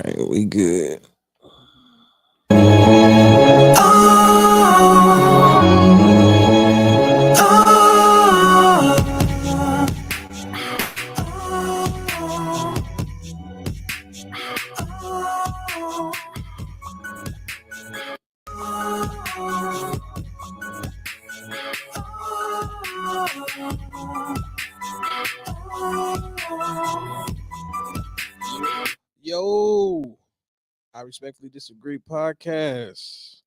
right, we good. Yo, I respectfully disagree podcast.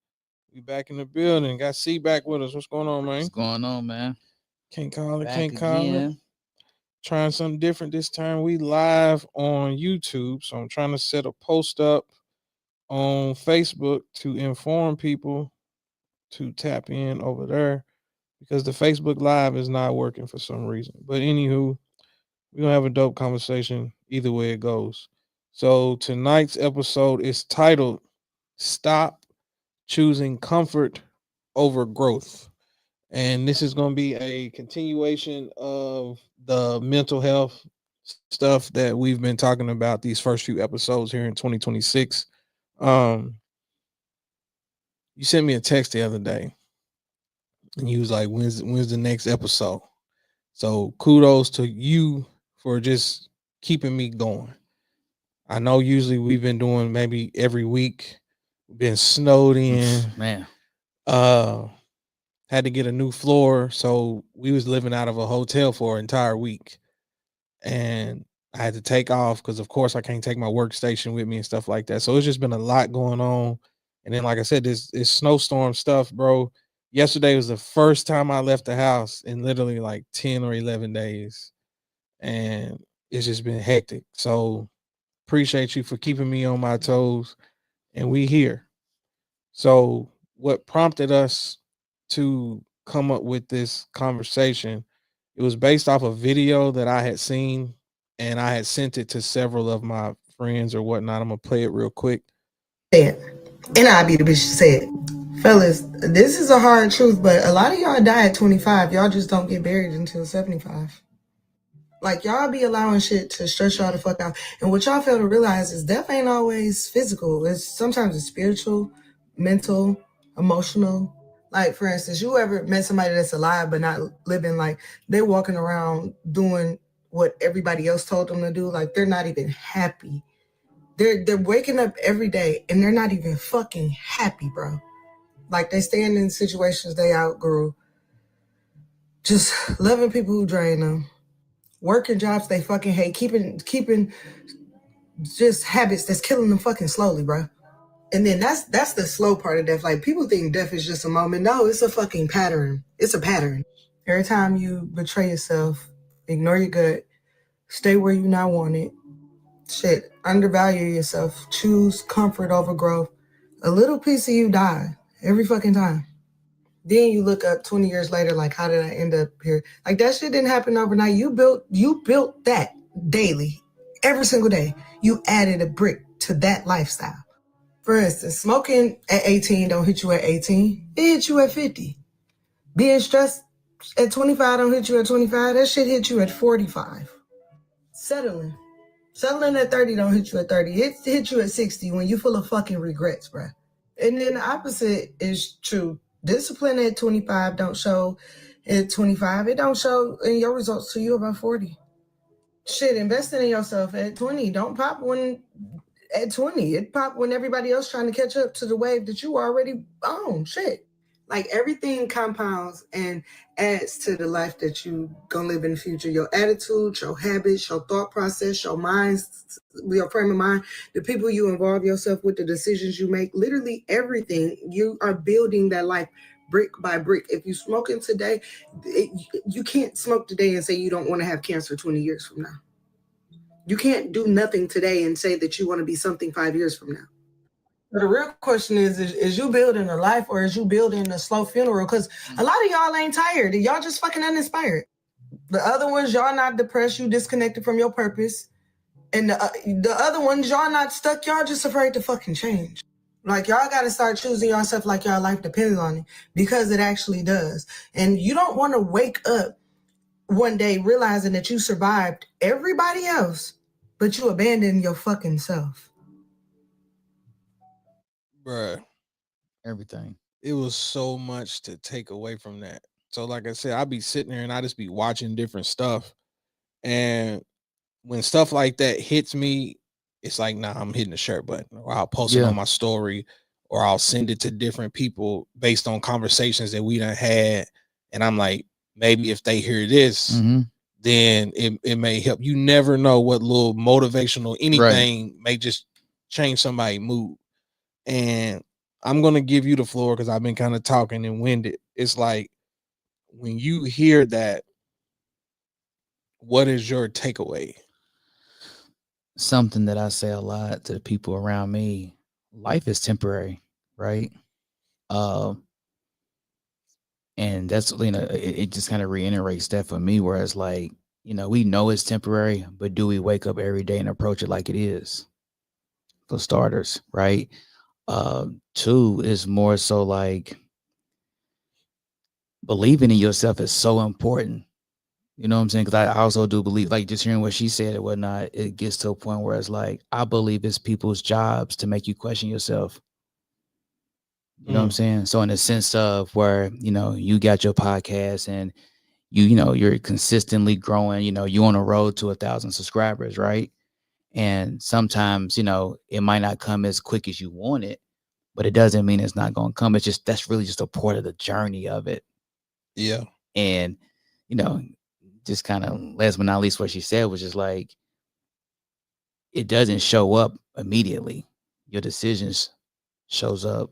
We back in the building. Got C back with us. What's going on, man? What's going on, man? Can't call it, Back can't call it. again. Trying something different this time. We live on YouTube, so I'm trying to set a post up on Facebook to inform people to tap in over there because the Facebook Live is not working for some reason. But anywho, we're gonna have a dope conversation either way it goes. So tonight's episode is titled Stop Choosing Comfort Over Growth. And this is going to be a continuation of the mental health stuff that we've been talking about these first few episodes here in 2026. Um, you sent me a text the other day, and you was like, "When's the next episode?" So kudos to you for just keeping me going. I know usually we've been doing maybe every week. We've been snowed in. Man, Uh, had to get a new floor, so we was living out of a hotel for an entire week, and I had to take off because, of course, I can't take my workstation with me and stuff like that. So it's just been a lot going on, and then, like I said, this snowstorm stuff, bro. Yesterday was the first time I left the house in literally like 10 or 11 days, and it's just been hectic. So appreciate you for keeping me on my toes, and we here. So what prompted us to come up with this conversation, it was based off a video that I had seen and I had sent it to several of my friends or whatnot. I'm gonna play it real quick. And I'll be the bitch to say it. Fellas, this is a hard truth, but a lot of y'all die at 25. Y'all just don't get buried until 75. Like, y'all be allowing shit to stress y'all the fuck out. And what y'all fail to realize is death ain't always physical. Sometimes it's spiritual, mental, emotional. Like, for instance, you ever met somebody that's alive but not living, like they're walking around doing what everybody else told them to do. Like, they're not even happy. They're waking up every day and they're not even fucking happy, bro. Like, they stand in situations they outgrew. Just loving people who drain them. Working jobs they fucking hate, keeping just habits that's killing them fucking slowly, bro. And then that's the slow part of death. Like, people think death is just a moment. No, it's a fucking pattern. It's a pattern. Every time you betray yourself, ignore your gut, stay where you not wanted, shit, undervalue yourself, choose comfort over growth, a little piece of you die every fucking time. Then you look up 20 years later, like, how did I end up here? Like, that shit didn't happen overnight. You built that daily, every single day. You added a brick to that lifestyle. For instance, smoking at 18 don't hit you at 18. It hits you at 50. Being stressed at 25 don't hit you at 25. That shit hit you at 45. Settling at 30 don't hit you at 30. It hit you at 60 when you full of fucking regrets, bruh. And then the opposite is true. Discipline at 25 don't show at 25. It don't show in your results till you about 40. Shit, investing in yourself at 20 don't pop when at 20. It pop when everybody else trying to catch up to the wave that you already own. Shit. Like, everything compounds and adds to the life that you gonna live in the future. Your attitude, your habits, your thought process, your minds, your frame of mind, the people you involve yourself with, the decisions you make, literally everything. You are building that life brick by brick. If you smoking today, you can't smoke today and say you don't want to have cancer 20 years from now. You can't do nothing today and say that you want to be something 5 years from now. But the real question is you building a life or is you building a slow funeral? Because a lot of y'all ain't tired. Y'all just fucking uninspired. The other ones, y'all not depressed. You disconnected from your purpose. And the other ones, y'all not stuck. Y'all just afraid to fucking change. Like, y'all got to start choosing yourself like y'all life depends on it, because it actually does. And you don't want to wake up one day realizing that you survived everybody else, but you abandoned your fucking self. Bruh, everything. it was so much to take away from that. So, like I said, I'd be sitting there and I just be watching different stuff. And when stuff like that hits me, it's like, nah, I'm hitting the share button, or I'll post it Yeah. on my story, or I'll send it to different people based on conversations that we done had. And I'm like, maybe if they hear this, Mm-hmm. then it may help. You never know what little motivational anything may just change somebody's mood. And I'm gonna give you the floor because I've been kind of talking and winded. It's like when you hear that, what is your takeaway? Something that I say a lot to the people around me: life is temporary, right? And that's, it just kind of reiterates that for me, where it's like, we know it's temporary, but do we wake up every day and approach it like it is? For starters, right? Two is more so like believing in yourself is so important. You know what I'm saying? Because I also do believe, like, just hearing what she said and whatnot, it gets to a point where it's like, I believe it's people's jobs to make you question yourself. You know what I'm saying? So in the sense of where, you got your podcast and you're consistently growing, you're on a road to 1,000 subscribers, right? And sometimes, it might not come as quick as you want it, but it doesn't mean it's not going to come. It's just, that's really just a part of the journey of it. Yeah. And, just kind of last but not least, what she said was just like, it doesn't show up immediately. Your decisions shows up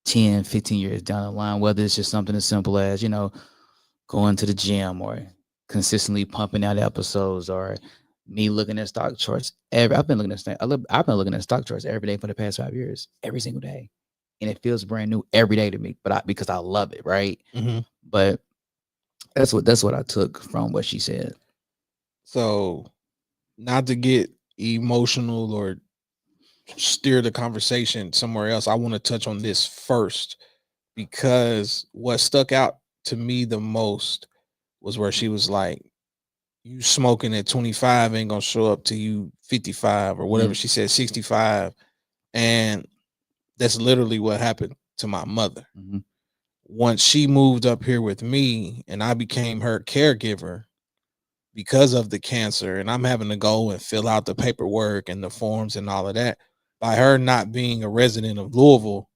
10, 15 years down the line, whether it's just something as simple as, going to the gym, or consistently pumping out episodes, or me looking at stock charts. I've been looking at stock charts every day for the past 5 years, every single day. And it feels brand new every day to me, because I love it, right? Mm-hmm. But that's what I took from what she said. So, not to get emotional or steer the conversation somewhere else, I want to touch on this first, because what stuck out to me the most was where she was like, you smoking at 25 ain't gonna show up to you 55 or whatever she said, 65. And that's literally what happened to my mother. Mm-hmm. Once she moved up here with me and I became her caregiver because of the cancer, and I'm having to go and fill out the paperwork and the forms and all of that. By her not being a resident of Louisville,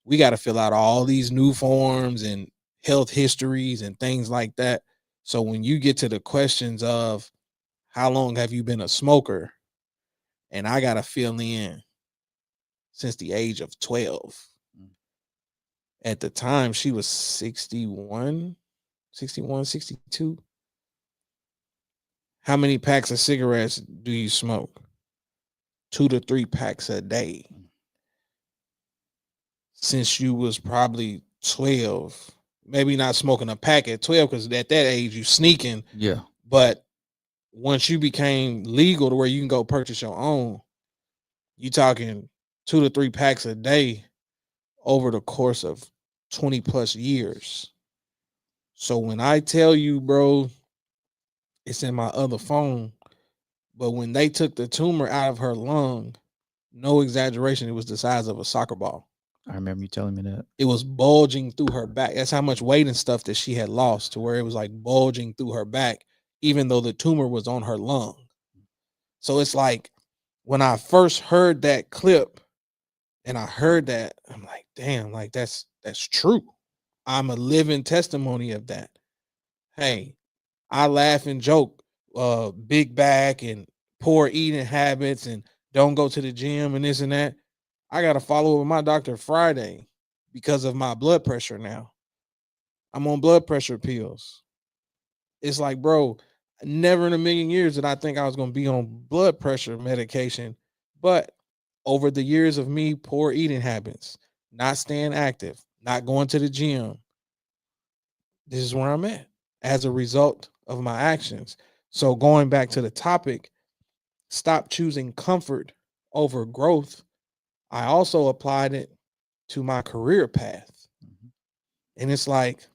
we got to fill out all these new forms and health histories and things like that. So when you get to the questions of how long have you been a smoker, and I got to fill in since the age of 12. At the time, she was 61, 62. How many packs of cigarettes do you smoke? 2 to 3 packs a day. Since you was probably 12, maybe not smoking a pack at 12, because at that age you sneaking. Yeah. But once you became legal to where you can go purchase your own, you talking 2 to 3 packs a day over the course of 20 plus years. So when I tell you, bro, it's in my other phone, but when they took the tumor out of her lung, no exaggeration, it was the size of a soccer ball. I remember you telling me that. It was bulging through her back. That's how much weight and stuff that she had lost, to where it was like bulging through her back, even though the tumor was on her lung. So it's like, when I first heard that clip and I heard that, I'm like, damn, like that's true. I'm a living testimony of that. Hey, I laugh and joke, big back and poor eating habits and don't go to the gym and this and that. I got to follow up with my doctor Friday because of my blood pressure now. I'm on blood pressure pills. It's like, bro, never in a million years did I think I was going to be on blood pressure medication. But over the years of me, poor eating habits, not staying active, not going to the gym, this is where I'm at as a result of my actions. So going back to the topic, stop choosing comfort over growth. I also applied it to my career path. And it's like,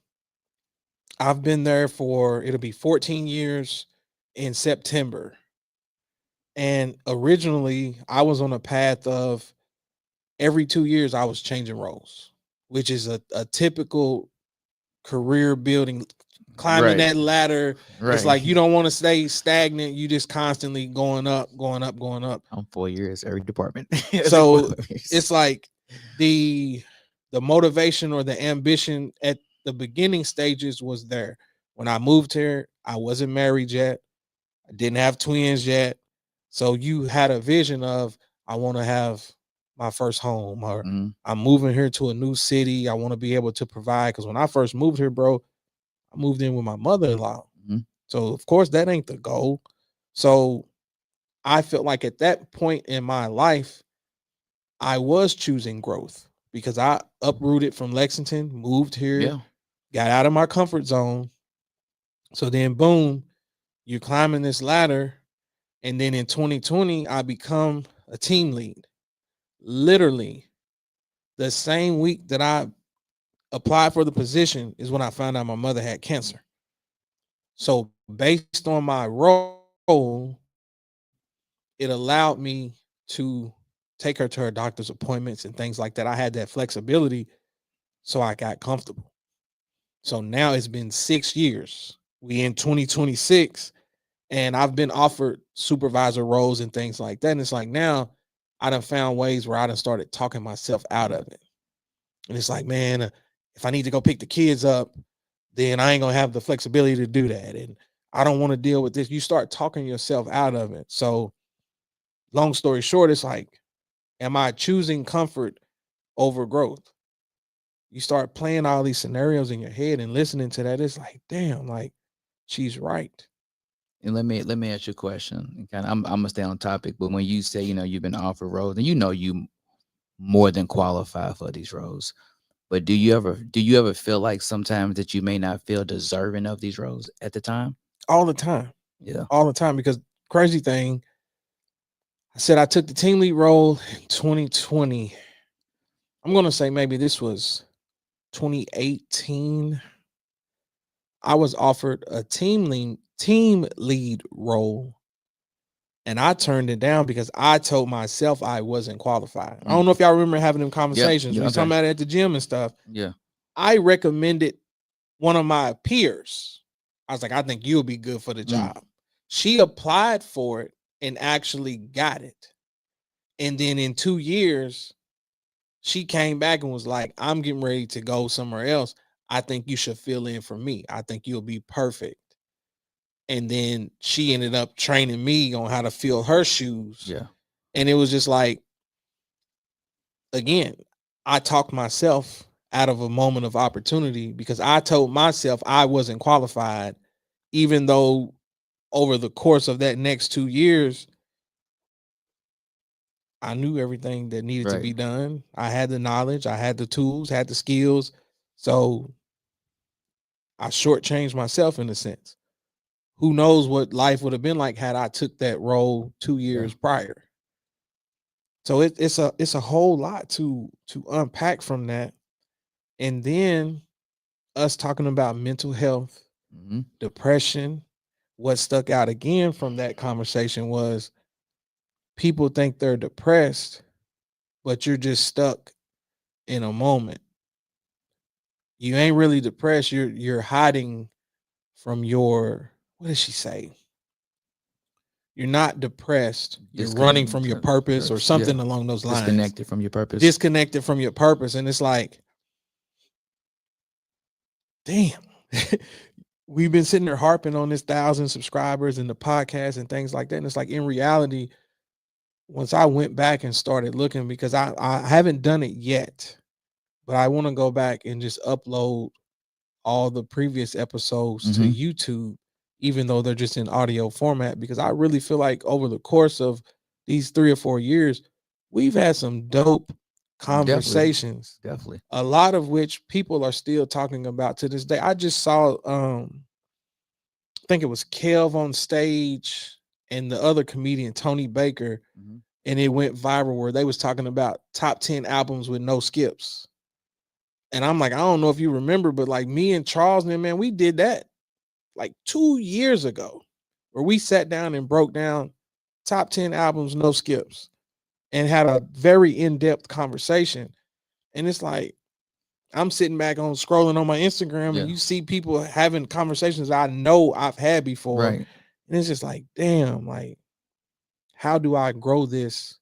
I've been there for, it'll be 14 years in September. And originally I was on a path of every 2 years I was changing roles, which is a typical career building, climbing Right. that ladder. It's Right. like you don't want to stay stagnant. You just constantly going up, going up, going up. I'm 4 years every department. So it's like the motivation or the ambition at the beginning stages was there. When I moved here, I wasn't married yet. I didn't have twins yet. So you had a vision of, I want to have my first home, or Mhm. I'm moving here to a new city. I want to be able to provide. Because when I first moved here, bro, I moved in with my mother-in-law. Mhm. So of course that ain't the goal. So I felt like at that point in my life, I was choosing growth because I uprooted from Lexington, moved here, Yeah. got out of my comfort zone. So then boom, you're climbing this ladder. And then in 2020, I become a team lead. Literally, the same week that I applied for the position is when I found out my mother had cancer. So based on my role, it allowed me to take her to her doctor's appointments and things like that. I had that flexibility, so I got comfortable. So now it's been 6 years. We in 2026, and I've been offered supervisor roles and things like that. And it's like now I done found ways where I done started talking myself out of it. And it's like, man, if I need to go pick the kids up, then I ain't gonna have the flexibility to do that. And I don't want to deal with this. You start talking yourself out of it. So long story short, it's like, am I choosing comfort over growth? You start playing all these scenarios in your head and listening to that. It's like, damn, like she's right. And let me ask you a question. And kind of, I'm gonna stay on topic, but when you say, you've been offered roles, and you more than qualify for these roles, but do you ever feel like sometimes that you may not feel deserving of these roles at the time? All the time. Yeah. All the time. Because crazy thing, I said I took the team lead role in 2020. I'm gonna say maybe this was 2018. I was offered a team lead role, and I turned it down because I told myself I wasn't qualified. I don't know if y'all remember having them conversations. Yeah, We was talking about it at the gym and stuff. Yeah. I recommended one of my peers. I was like, I think you'll be good for the job. She applied for it and actually got it. And then in 2 years, she came back and was like, I'm getting ready to go somewhere else. I think you should fill in for me. I think you'll be perfect. And then she ended up training me on how to fill her shoes. Yeah. And it was just like, again, I talked myself out of a moment of opportunity because I told myself I wasn't qualified, even though over the course of that next 2 years, I knew everything that needed to be done. I had the knowledge, I had the tools, had the skills. So I shortchanged myself in a sense. Who knows what life would have been like had I took that role 2 years prior. So it's a whole lot to unpack from that. And then us talking about mental health, depression. What stuck out again from that conversation was people think they're depressed, but you're just stuck in a moment. You ain't really depressed. You're hiding from your, what did she say? You're not depressed. You're running from your purpose or something along those lines. Disconnected from your purpose. Disconnected from your purpose. And it's like, damn. We've been sitting there harping on this 1,000 subscribers and the podcast and things like that. And it's like, in reality, once I went back and started looking, because I haven't done it yet, but I want to go back and just upload all the previous episodes to YouTube, even though they're just in audio format, because I really feel like over the course of these 3 or 4 years, we've had some dope conversations. Definitely. A lot of which people are still talking about to this day. I just saw, I think it was Kev on stage and the other comedian, Tony Baker, and it went viral where they was talking about top 10 albums with no skips. And I'm like, I don't know if you remember, but like me and Charles, man, we did that like 2 years ago, where we sat down and broke down top 10 albums, no skips. and had a very in-depth conversation. And it's like I'm sitting back on scrolling on my Instagram, Yeah. and you see people having conversations I know I've had before. Right. And it's just like, damn, like, how do I grow this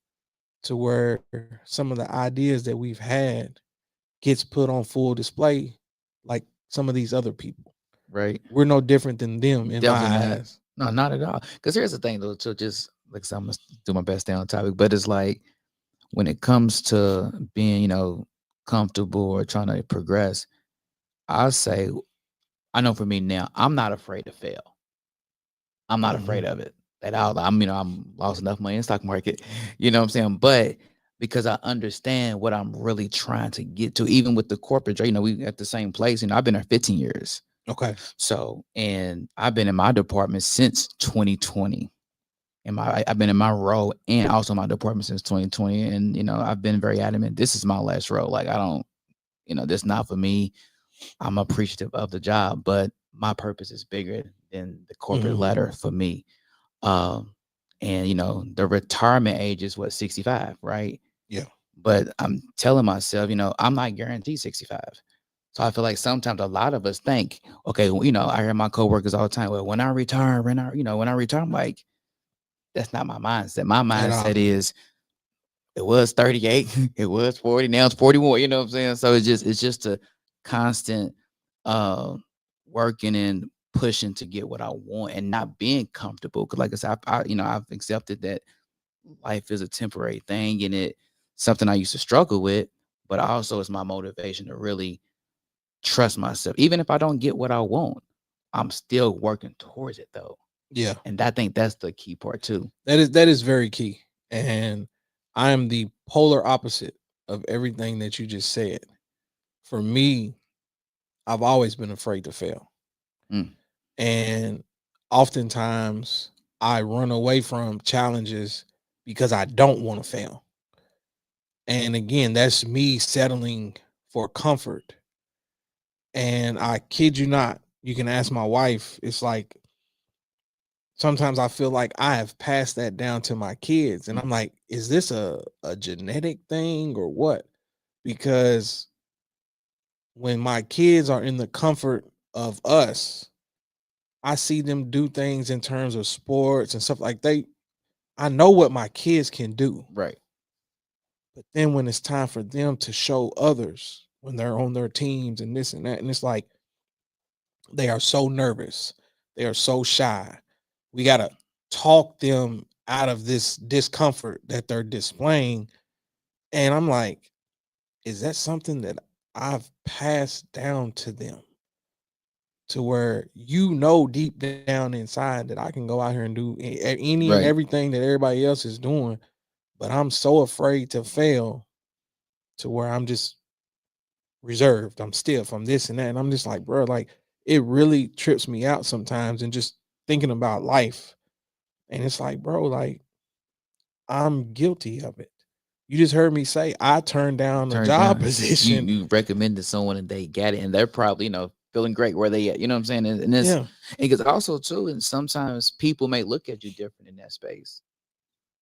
to where some of the ideas that we've had gets put on full display like some of these other people? Right. We're no different than them in Definitely my not. eyes. No, not at all. Because here's the thing, though. So just like I said, I'm gonna do my best to stay on topic, but it's like when it comes to being, comfortable or trying to progress, I say, I know for me now, I'm not afraid to fail. I'm not afraid of it at all. I'm lost enough money in the stock market, you know what I'm saying? But because I understand what I'm really trying to get to, even with the corporate, we at the same place. I've been there 15 years. Okay. So, and I've been in my department since 2020. I've been in my role and also my department since 2020. And, I've been very adamant. This is my last role. Like, I don't, this not for me. I'm appreciative of the job, but my purpose is bigger than the corporate ladder for me. And the retirement age is 65, right? Yeah. But I'm telling myself, I'm not guaranteed 65. So I feel like sometimes a lot of us think, okay, well, I hear my coworkers all the time, well, when I retire, I'm like, that's not my mindset. My mindset is it was 38, it was 40, now it's 41, you know what I'm saying? So it's just a constant working and pushing to get what I want and not being comfortable. Cause like I said, I've accepted that life is a temporary thing and it something I used to struggle with, but also it's my motivation to really trust myself. Even if I don't get what I want, I'm still working towards it though. Yeah. And I think that's the key part too. That is very key. And I am the polar opposite of everything that you just said. For me, I've always been afraid to fail. Mm. And oftentimes I run away from challenges because I don't want to fail. And again, that's me settling for comfort. And I kid you not, you can ask my wife. It's like sometimes I feel like I have passed that down to my kids. And I'm like, is this a genetic thing or what? Because when my kids are in the comfort of us, I see them do things in terms of sports and stuff like I know what my kids can do. Right. But then when it's time for them to show others when they're on their teams and this and that, and it's like they are so nervous. They are so shy. We got to talk them out of this discomfort that they're displaying. And I'm like, is that something that I've passed down to them? To where deep down inside that I can go out here and do any and Right. everything that everybody else is doing, but I'm so afraid to fail to where I'm just reserved. I'm stiff. I'm this and that. And I'm just like, bro, like it really trips me out sometimes and just thinking about life. And it's like, bro, like I'm guilty of it. You just heard me say I turned down a job position. You recommended someone and they got it and they're probably, feeling great where they at. You know what I'm saying? And it's because also too, and sometimes people may look at you different in that space.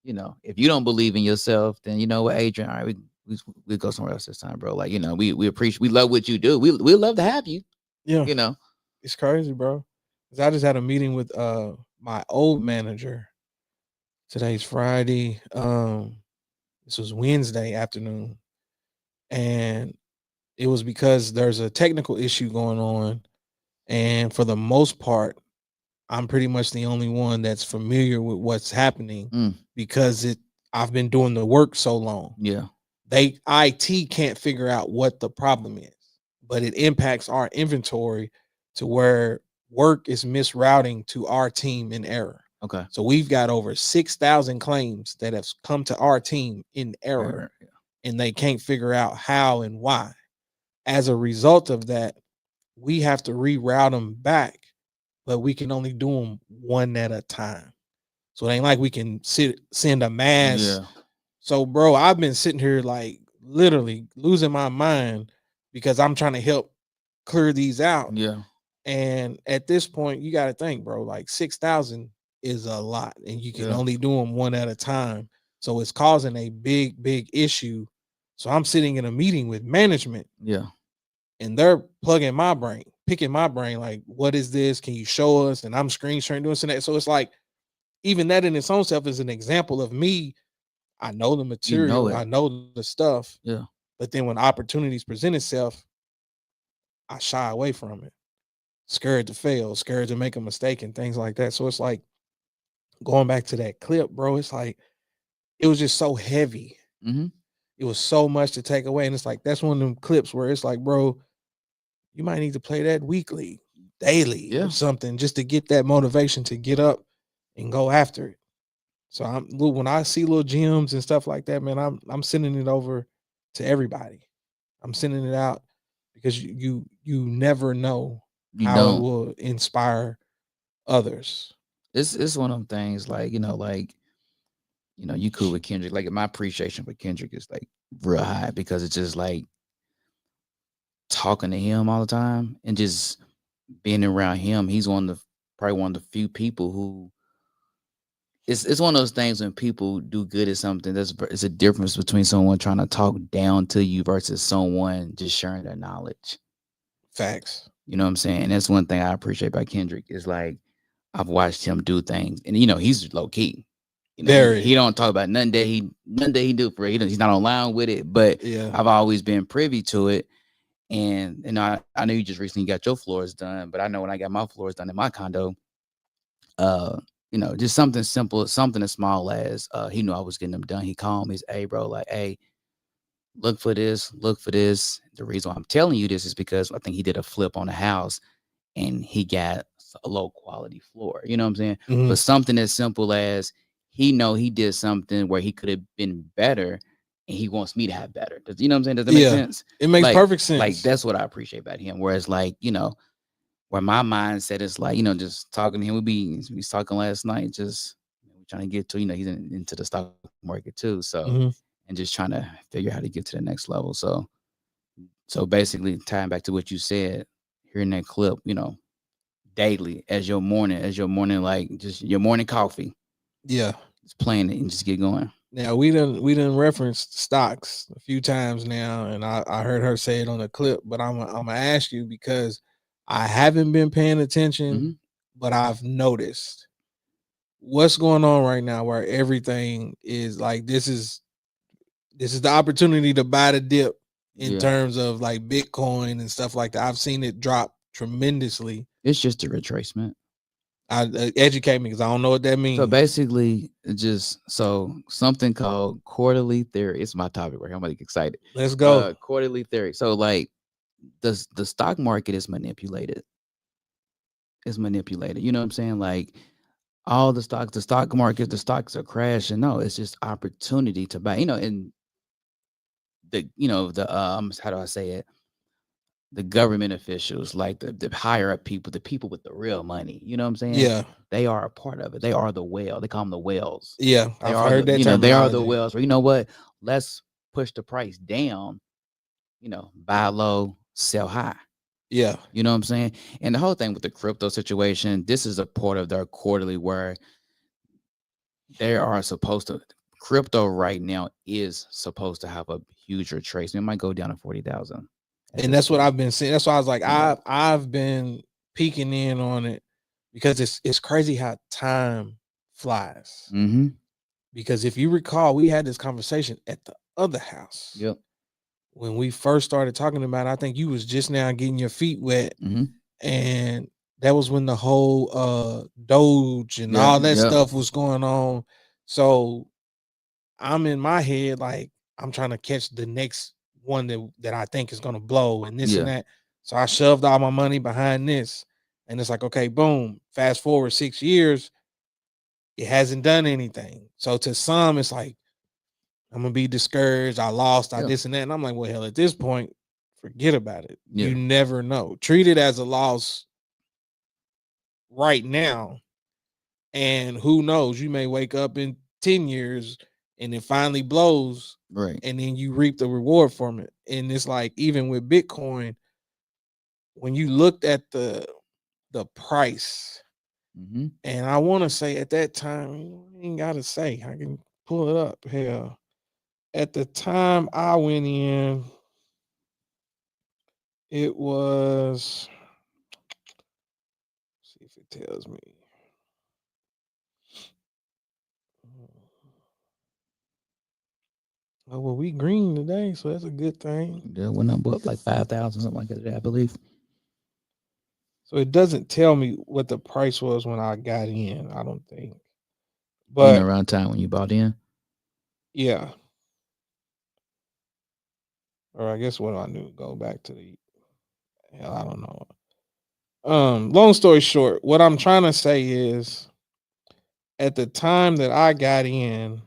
If you don't believe in yourself, then you know what, Adrian, all right, we go somewhere else this time, bro. Like, we appreciate, we love what you do. We love to have you. Yeah. It's crazy, bro. Cause I just had a meeting with my old manager. Today's Friday. This was Wednesday afternoon. And it was because there's a technical issue going on. And for the most part, I'm pretty much the only one that's familiar with what's happening because I've been doing the work so long. Yeah. IT can't figure out what the problem is, but it impacts our inventory to where work is misrouting to our team in error. Okay. So we've got over 6,000 claims that have come to our team in error, and they can't figure out how and why. As a result of that, we have to reroute them back, but we can only do them one at a time. So it ain't like we can send a mass. Yeah. So, bro, I've been sitting here like literally losing my mind because I'm trying to help clear these out. Yeah. And at this point, you got to think, bro, like 6,000 is a lot, and you can only do them one at a time. So it's causing a big issue. So I'm sitting in a meeting with management Yeah. and they're plugging my brain, picking my brain, like, what is this? Can you show us? And I'm screen sharing doing that. So it's like, even that in its own self is an example of me. I know the You know material, it. I know the stuff, Yeah. but then when opportunities present itself, I shy away from it. Scared to fail, scared to make a mistake and things like that. So it's like going back to that clip, bro. It's like it was just so heavy. Mm-hmm. It was so much to take away. And it's like that's one of them clips where it's like, bro, you might need to play that weekly, daily, Yeah. or something just to get that motivation to get up and go after it. So when I see little gems and stuff like that, man, I'm sending it over to everybody. I'm sending it out because you never know You how it don't. will inspire others. It's one of them things like, you cool with Kendrick. Like my appreciation for Kendrick is like real high because it's just like talking to him all the time and just being around him. He's probably one of the few people who it's one of those things when people do good at something. It's a difference between someone trying to talk down to you versus someone just sharing their knowledge. Facts. You know what I'm saying? And that's one thing I appreciate about Kendrick is like I've watched him do things, and he's low key. He don't talk about nothing that he do for it. He's not online with it, but Yeah. I've always been privy to it. And I know you just recently got your floors done, but I know when I got my floors done in my condo, just something simple, something as small as he knew I was getting them done. He called me, he's, hey bro, like, hey, look for this. The reason why I'm telling you this is because I think he did a flip on the house and he got a low quality floor. You know what I'm saying? Mhm. But something as simple as he did something where he could have been better and he wants me to have better. You know what I'm saying? Does that make sense? It makes perfect sense. Like that's what I appreciate about him. Whereas like, where my mindset is like, just talking to him, we was talking last night, just trying to get to, he's into the stock market too. So, Mhm. and just trying to figure out how to get to the next level. So basically tying back to what you said, hearing that clip, daily as your morning, like just your morning coffee. Yeah. Just playing it and just get going. Now we done referenced stocks a few times now, and I heard her say it on the clip, but I'm gonna ask you because I haven't been paying attention, but I've noticed what's going on right now where everything is like this is the opportunity to buy the dip in terms of like Bitcoin and stuff like that. I've seen it drop tremendously. It's just a retracement. Educate me because I don't know what that means. So basically, just something called quarterly theory. It's my topic right here. I'm like excited. Let's go. Quarterly theory. So like the stock market is manipulated. It's manipulated. You know what I'm saying? Like all the stock market, the stocks are crashing. No, it's just opportunity to buy. And the how do I say it? The government officials, like the higher up people, the people with the real money. You know what I'm saying? Yeah. They are a part of it. They are the whale. They call them the whales. Yeah, I've heard that. They are the whales. Or you know what? Let's push the price down. Buy low, sell high. Yeah. You know what I'm saying? And the whole thing with the crypto situation, this is a part of their quarterly where they are supposed to. Crypto right now is supposed to have a huge retracement. It might go down to 40,000. And that's what I've been seeing. That's why I was like, I've been peeking in on it because it's crazy how time flies. Mm-hmm. Because if you recall, we had this conversation at the other house. Yep. When we first started talking about it, I think you was just now getting your feet wet. Mm-hmm. And that was when the whole Doge and all that stuff was going on. So I'm in my head, like I'm trying to catch the next one that I think is gonna blow and this and that. So I shoved all my money behind this. And it's like, okay, boom, fast forward 6 years, it hasn't done anything. So to some, it's like, I'm gonna be discouraged. I lost, I this and that. And I'm like, well, hell, at this point, forget about it. You never know. Treat it as a loss right now. And who knows, you may wake up in 10 years and it finally blows. Right. And then you reap the reward from it. And it's like, even with Bitcoin, when you looked at the price, and I want to say at that time, I ain't gotta say, I can pull it up. Hell, at the time I went in, it was. See if it tells me. Oh well, we green today, so that's a good thing. Yeah, went up like 5,000, something like that, I believe. So it doesn't tell me what the price was when I got in. I don't think, But but around time when you bought in. yeah. Or I guess what I knew. Go back to the hell, I don't know. Long story short, what I'm trying to say is at the time that I got in,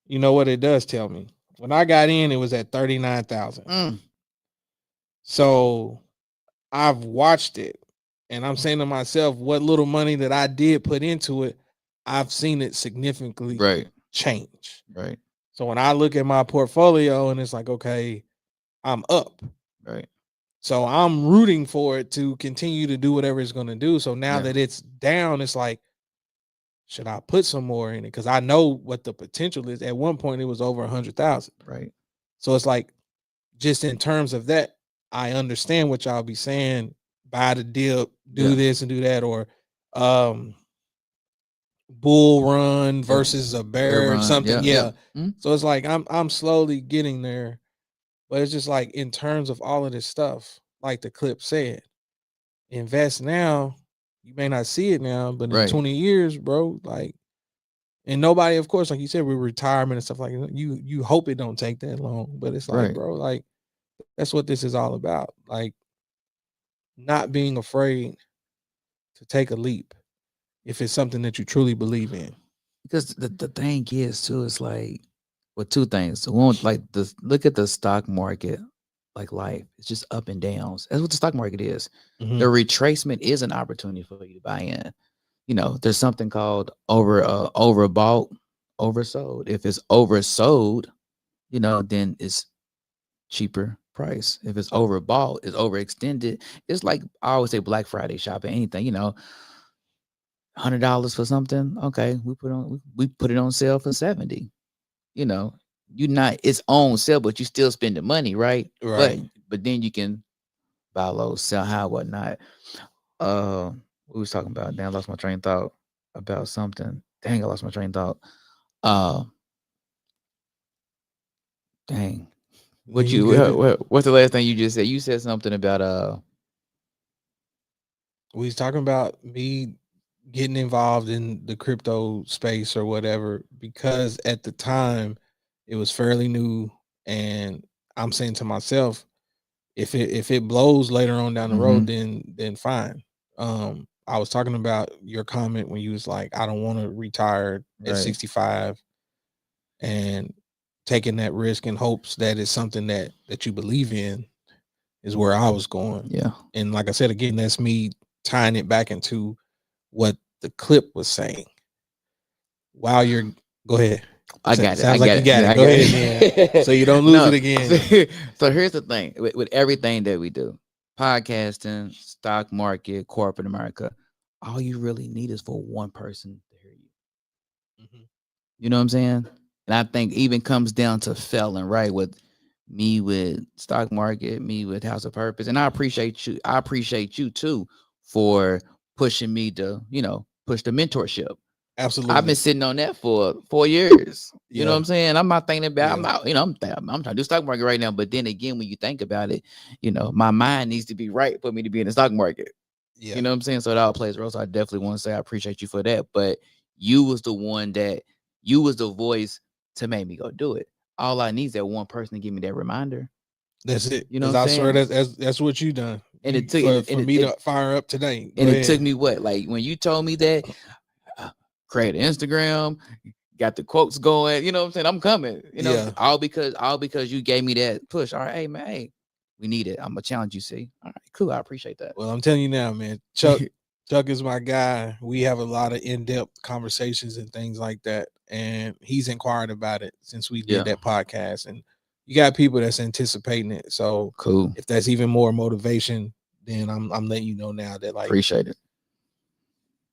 you know what it does tell me. When I got in, it was at 39,000. So I've watched it and I'm saying to myself, what little money that I did put into it, I've seen it significantly Right. change. Right. So when I look at my portfolio and it's like, okay, I'm up. Right. So I'm rooting for it to continue to do whatever it's going to do. So now Yeah. that it's down, it's like, should I put some more in it? Because I know what the potential is. At one point, it was over 100,000. Right. So it's like, just in terms of that, I understand what y'all be saying. Buy the dip, do Yeah. this and do that, or bull run versus a bear, run, something. yeah, Yeah. Mhm. So it's like I'm slowly getting there, but it's just like in terms of all of this stuff, like the clip said, invest now. You may not see it now, but in Right. 20 years, bro, like, and nobody, of course, like you said, with retirement and stuff like that, you hope it don't take that long, but it's like, Right. bro, like that's what this is all about. Like not being afraid to take a leap if it's something that you truly believe in. Because the thing is too, it's like, well, two things. So one, like look at the stock market, like life. It's just up and downs. That's what the stock market is. Mhm. The retracement is an opportunity for you to buy in. You know, there's something called overbought, oversold. If it's oversold, you know, then it's cheaper price. If it's overbought, it's overextended. It's like I always say Black Friday shopping, anything, you know, $100 for something. Okay, we put it on sale for 70. You know, you not it's on sale, but you still spending money, right? Right. But then you can buy low, sell high, whatnot. We was talking about. Damn, I lost my train of thought about something. Dang, I lost my train of thought. Dang. What's the last thing you just said? You said something about we was talking about me getting involved in the crypto space or whatever because at the time it was fairly new, and I'm saying to myself, if it blows later on down the road, then fine. I was talking about your comment when you was like, I don't want to retire at Right. 65 and taking that risk in hopes that it's something that you believe in is where I was going. Yeah. And like I said, again, that's me tying it back into what the clip was saying. While you're go ahead. I got it. Sounds I like got you it. got Yeah, it. I Go got ahead, it. man. So you don't lose No. it again. So here's the thing with everything that we do, podcasting, stock market, corporate America, all you really need is for one person to hear you. Mhm. You know what I'm saying? And I think even comes down to Felon, right? With me with stock market, me with House of Purpose. And I appreciate you. I appreciate you too for pushing me to, you know, push the mentorship. Absolutely. I've been sitting on that for 4 years. You know Yeah. what I'm saying? I'm not thinking about, Yeah. I'm not, you know, I'm trying to do stock market right now. But then again, when you think about it, you know, my mind needs to be right for me to be in the stock market. Yeah. You know what I'm saying? So it all plays a role. So I definitely want to say I appreciate you for that. But you was the one that you was the voice to make me go do it. All I need is that one person to give me that reminder. That's it. You know Because what I'm I swear saying? that's what you done. And You, it took for me to fire up today. Go and ahead. it took me what? Like when you told me that, create an Instagram, got the quotes going. You know what I'm saying? I'm coming. You know, Yeah. all because you gave me that push. All right, hey man, hey, we need it. I'm gonna challenge you. See, all right, cool. I appreciate that. Well, I'm telling you now, man. Chuck is my guy. We have a lot of in-depth conversations and things like that. And he's inquired about it since we did that podcast. And you got people that's anticipating it. So Cool. if that's even more motivation, then I'm letting you know now that like Appreciate it.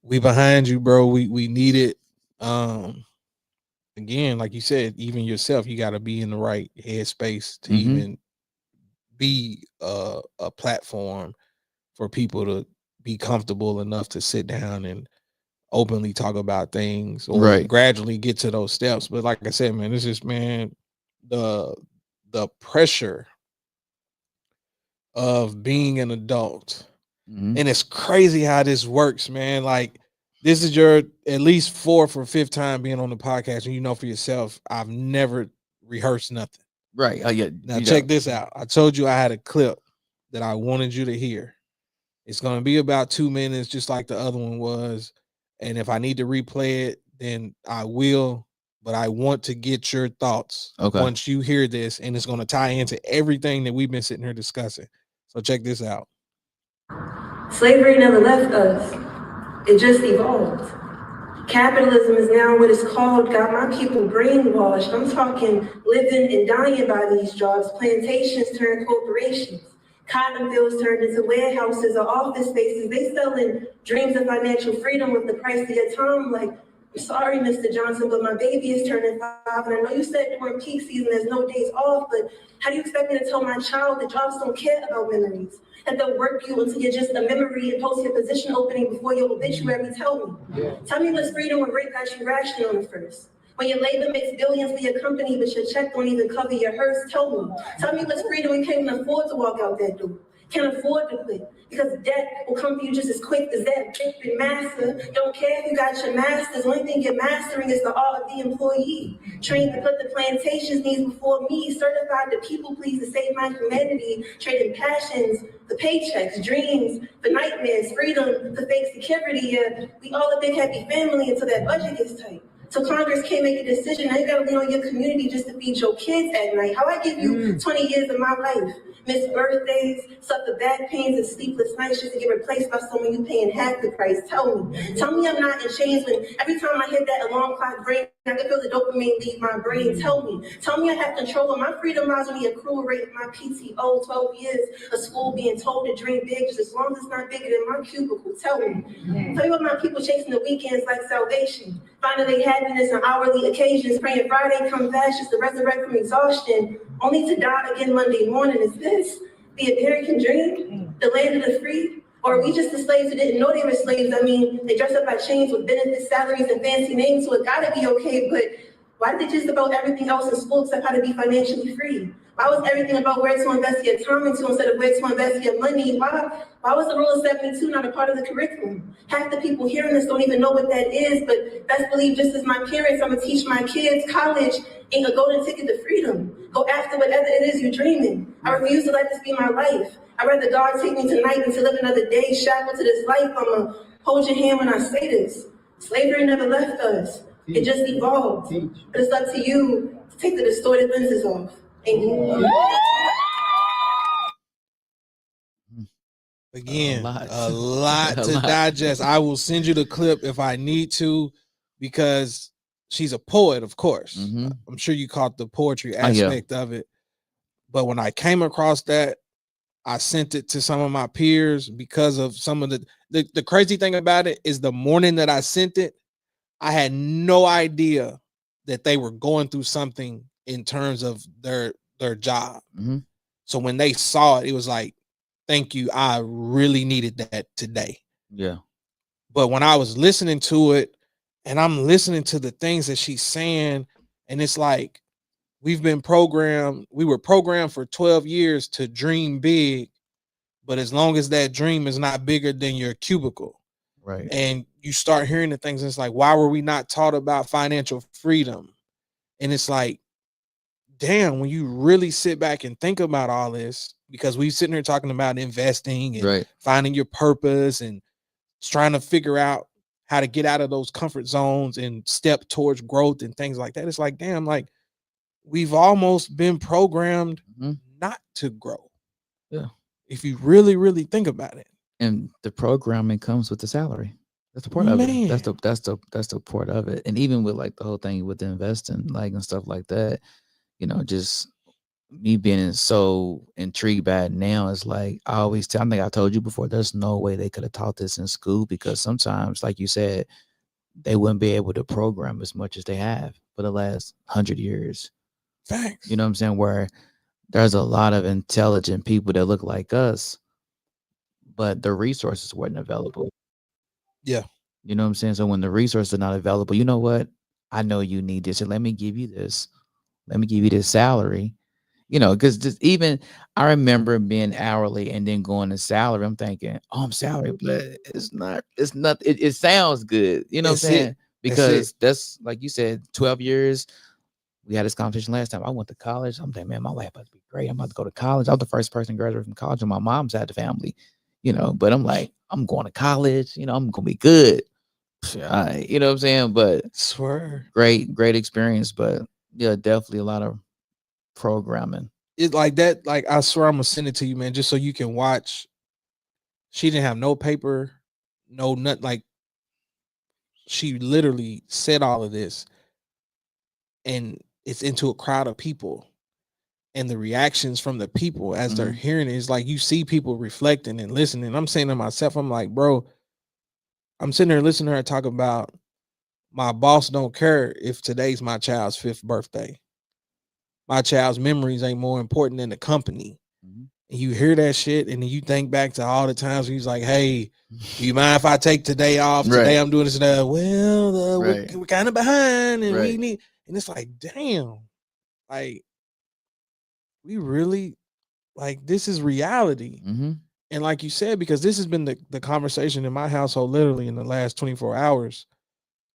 we behind you, bro. We need it. again, like you said, even yourself, you got to be in the right headspace to Mhm. even be a platform for people to be comfortable enough to sit down and openly talk about things, or Right. gradually get to those steps. But like I said, man, it's just, man, the pressure of being an adult. Mhm. And it's crazy how this works, man. Like, this is your at least 4th or 5th time being on the podcast, and you know for yourself, I've never rehearsed nothing. Right. Yeah. Now You check know. this out. I told you I had a clip that I wanted you to hear. It's going to be about 2 minutes, just like the other one was. And if I need to replay it, then I will. But I want to get your thoughts Okay. once you hear this, and it's going to tie into everything that we've been sitting here discussing. So check this out. Slavery never left us. It just evolved. Capitalism is now what it's called, got my people brainwashed. I'm talking living and dying by these jobs. Plantations turned corporations. Cotton fields turned into warehouses or office spaces. They selling dreams of financial freedom with the price of your time. Like, I'm sorry, Mr. Johnson, but my baby is turning 5, and I know you said during peak season there's no days off, but how do you expect me to tell my child that jobs don't care about memories? That they'll work you until you're just a memory and post your position opening before your obituary? Tell me. Tell me what's freedom when rape got you rationing on the first. When your labor makes billions for your company, but your check don't even cover your hearse. Tell me what's freedom when you can't even afford to walk out that door. Can't afford to quit, because debt will come for you just as quick as that bitch master. Don't care if you got your master's, only thing you're mastering is the art of the employee. Trained to put the plantation's needs before me, certified to people please to save my humanity, trading passions for paychecks, dreams for nightmares, freedom for fake security. Yeah, we all a big happy family until that budget gets tight. So Congress can't make a decision. Now you gotta lean on your community just to feed your kids at night. How I give you 20 years of my life? Miss birthdays, suffer back pains and sleepless nights just to get replaced by someone you paying half the price. Tell me I'm not in chains when every time I hit that alarm clock ring, I can feel the dopamine leave my brain. Tell me I have control of my freedom lies on the accrual rate of my PTO. 12 years of school being told to dream big, just as long as it's not bigger than my cubicle. Tell me what my people chasing the weekends like salvation. Finding their happiness on hourly occasions, praying Friday come fast just to resurrect from exhaustion, only to die again Monday morning. Is this the American dream? The land of the free? Or are we just the slaves who didn't know they were slaves? I mean, they dress up by chains with benefits, salaries, and fancy names, so it gotta be okay, but why did they just about everything else in school except how to be financially free? Why was everything about where to invest your time into instead of where to invest your money? Why was the rule of 72 not a part of the curriculum? Half the people hearing this don't even know what that is, but best believe just as my parents, I'm gonna teach my kids college ain't a golden ticket to freedom. Go after whatever it is you're dreaming. I refuse to let this be my life. I'd rather God take me tonight than to live another day shackled to this life. I'ma hold your hand when I say this. Slavery never left us. It just evolved. But it's up to you to take the distorted lenses off. Thank you. Again, lot. a lot A to lot. digest. I will send you the clip if I need to, because she's a poet, of course. Mhm. I'm sure you caught the poetry Oh, yeah. aspect of it. But when I came across that, I sent it to some of my peers because of some of the crazy thing about it is the morning that I sent it, I had no idea that they were going through something in terms of their job. Mhm. So when they saw it, it was like, thank you. I really needed that today. Yeah. But when I was listening to it and I'm listening to the things that she's saying, and it's like, we were programmed for 12 years to dream big, but as long as that dream is not bigger than your cubicle, Right. and you start hearing the things, it's like, why were we not taught about financial freedom? And it's like, damn, when you really sit back and think about all this, because we're sitting here talking about investing and Right. finding your purpose and trying to figure out how to get out of those comfort zones and step towards growth and things like that. It's like, damn, like we've almost been programmed Mhm. not to grow. Yeah. If you really, really think about it. And the programming comes with the salary. That's the part of it. That's Man. the part of it. And even with like the whole thing with the investing, like and stuff like that, just me being so intrigued by it now is like I think I told you before, there's no way they could have taught this in school, because sometimes, like you said, they wouldn't be able to program as much as they have. for the last 100 years. Facts. You know what I'm saying? Where there's a lot of intelligent people that look like us, but the resources weren't available. Yeah. You know what I'm saying? So when the resources are not available, you know what? I know you need this, and let me give you this. Let me give you this salary. You know, because just even I remember being hourly and then going to salary. I'm thinking, oh, I'm salary, but it's not. It's not. It sounds good. You know what I'm That's it. saying? That's it. Because that's like you said, 12 years. We had this conversation last time. I went to college. I'm thinking, man, my life about to be great. I'm about to go to college. I was the first person to graduate from college on my mom's side of the family. You know, but I'm like, I'm going to college. You know, I'm gonna be good. You know what I'm saying? But Swear. great experience. But yeah, definitely a lot of programming. It's like that. Like, I swear I'm gonna send it to you, man, just so you can watch. She didn't have no paper, no nut. Like, she literally said all of this, and it's into a crowd of people, and the reactions from the people as they're Mhm. hearing it is like you see people reflecting and listening. I'm saying to myself, I'm like, bro, I'm sitting there listening to her talk about my boss don't care if today's my child's 5th birthday. My child's memories ain't more important than the company. Mhm. And you hear that shit, and then you think back to all the times when he's like, hey, do you mind if I take today off? Today Right. I'm doing this and that. Well, Right. we're kind of behind, and we Right. need, and it's like, damn, like, we really, like, this is reality. Mm-hmm. And like you said, because this has been the conversation in my household literally in the last 24 hours.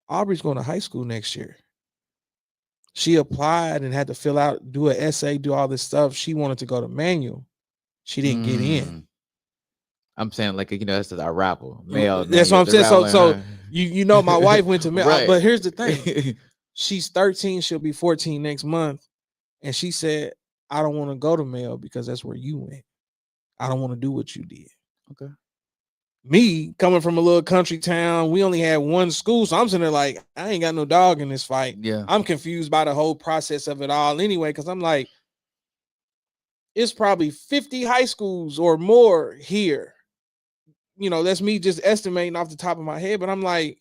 Aubrey's going to high school next year. She applied and had to fill out, do an essay, do all this stuff. She wanted to go to manual. She didn't get in. I'm saying, like, you know, that's our rapper. Male, That's what I'm saying. So you know, my wife went to manual, Right. but here's the thing. She's 13. She'll be 14 next month. And she said, I don't want to go to male because that's where you went. I don't want to do what you did. Okay. Me coming from a little country town, we only had one school, so I'm sitting there like, I ain't got no dog in this fight. Yeah. I'm confused by the whole process of it all anyway, because I'm like, it's probably 50 high schools or more here. You know, that's me just estimating off the top of my head, but I'm like,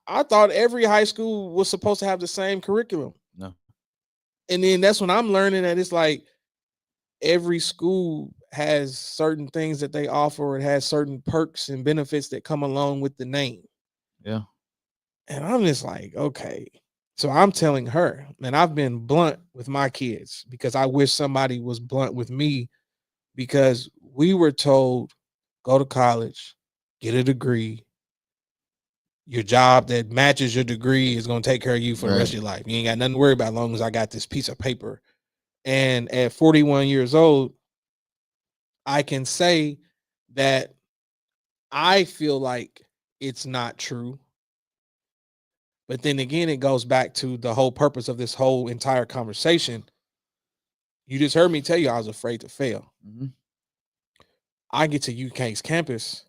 I thought every high school was supposed to have the same curriculum. No. And then that's when I'm learning that it's like every school has certain things that they offer. It has certain perks and benefits that come along with the name. Yeah. And I'm just like, okay. So I'm telling her, and I've been blunt with my kids because I wish somebody was blunt with me, because we were told, go to college, get a degree. Your job that matches your degree is going to take care of you for the rest of your life. You ain't got nothing to worry about as long as I got this piece of paper. And at 41 years old, I can say that I feel like it's not true. But then again, it goes back to the whole purpose of this whole entire conversation. You just heard me tell you I was afraid to fail. Mm-hmm. I get to UK's campus.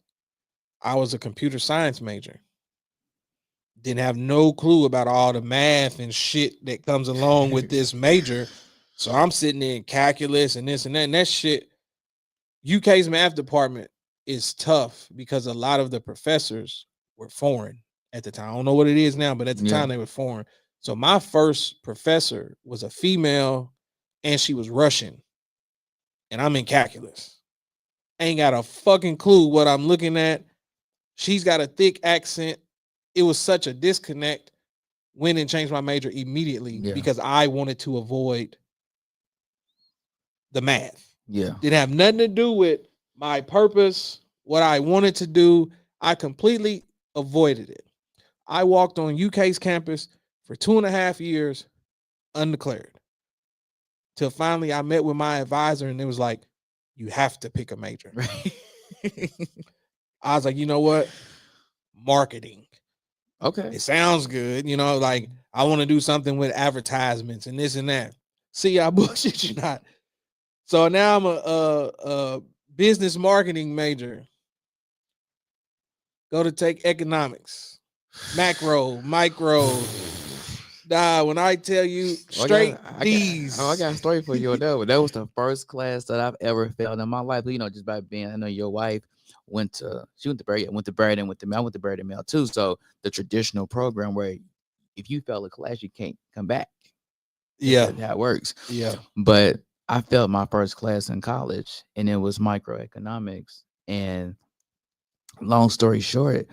I was a computer science major. Didn't have no clue about all the math and shit that comes along with this major. So I'm sitting there in calculus and this and that. And that shit, UK's math department is tough because a lot of the professors were foreign at the time. I don't know what it is now, but at the time they were foreign. So my first professor was a female and she was Russian. And I'm in calculus. Ain't got a fucking clue what I'm looking at. She's got a thick accent. It was such a disconnect. Went and changed my major immediately because I wanted to avoid the math. Yeah. Didn't have nothing to do with my purpose, what I wanted to do. I completely avoided it. I walked on UK's campus for 2.5 years undeclared. Till finally I met with my advisor and it was like, you have to pick a major. Right. I was like, you know what? Marketing. Okay. It sounds good. You know, like I want to do something with advertisements and this and that. See, I bullshit you not. So now I'm a business marketing major. Go to take economics, macro, micro. When I tell you straight D's. I got a story for you on that one. That was the first class that I've ever failed in my life. You know, just by being, I know your wife went to Barry, went to Barry, and went to me. I went to Barry Male too. So the traditional program where if you fail a class, you can't come back. Yeah. That's how it works. Yeah. But I failed my first class in college, and it was microeconomics. And long story short,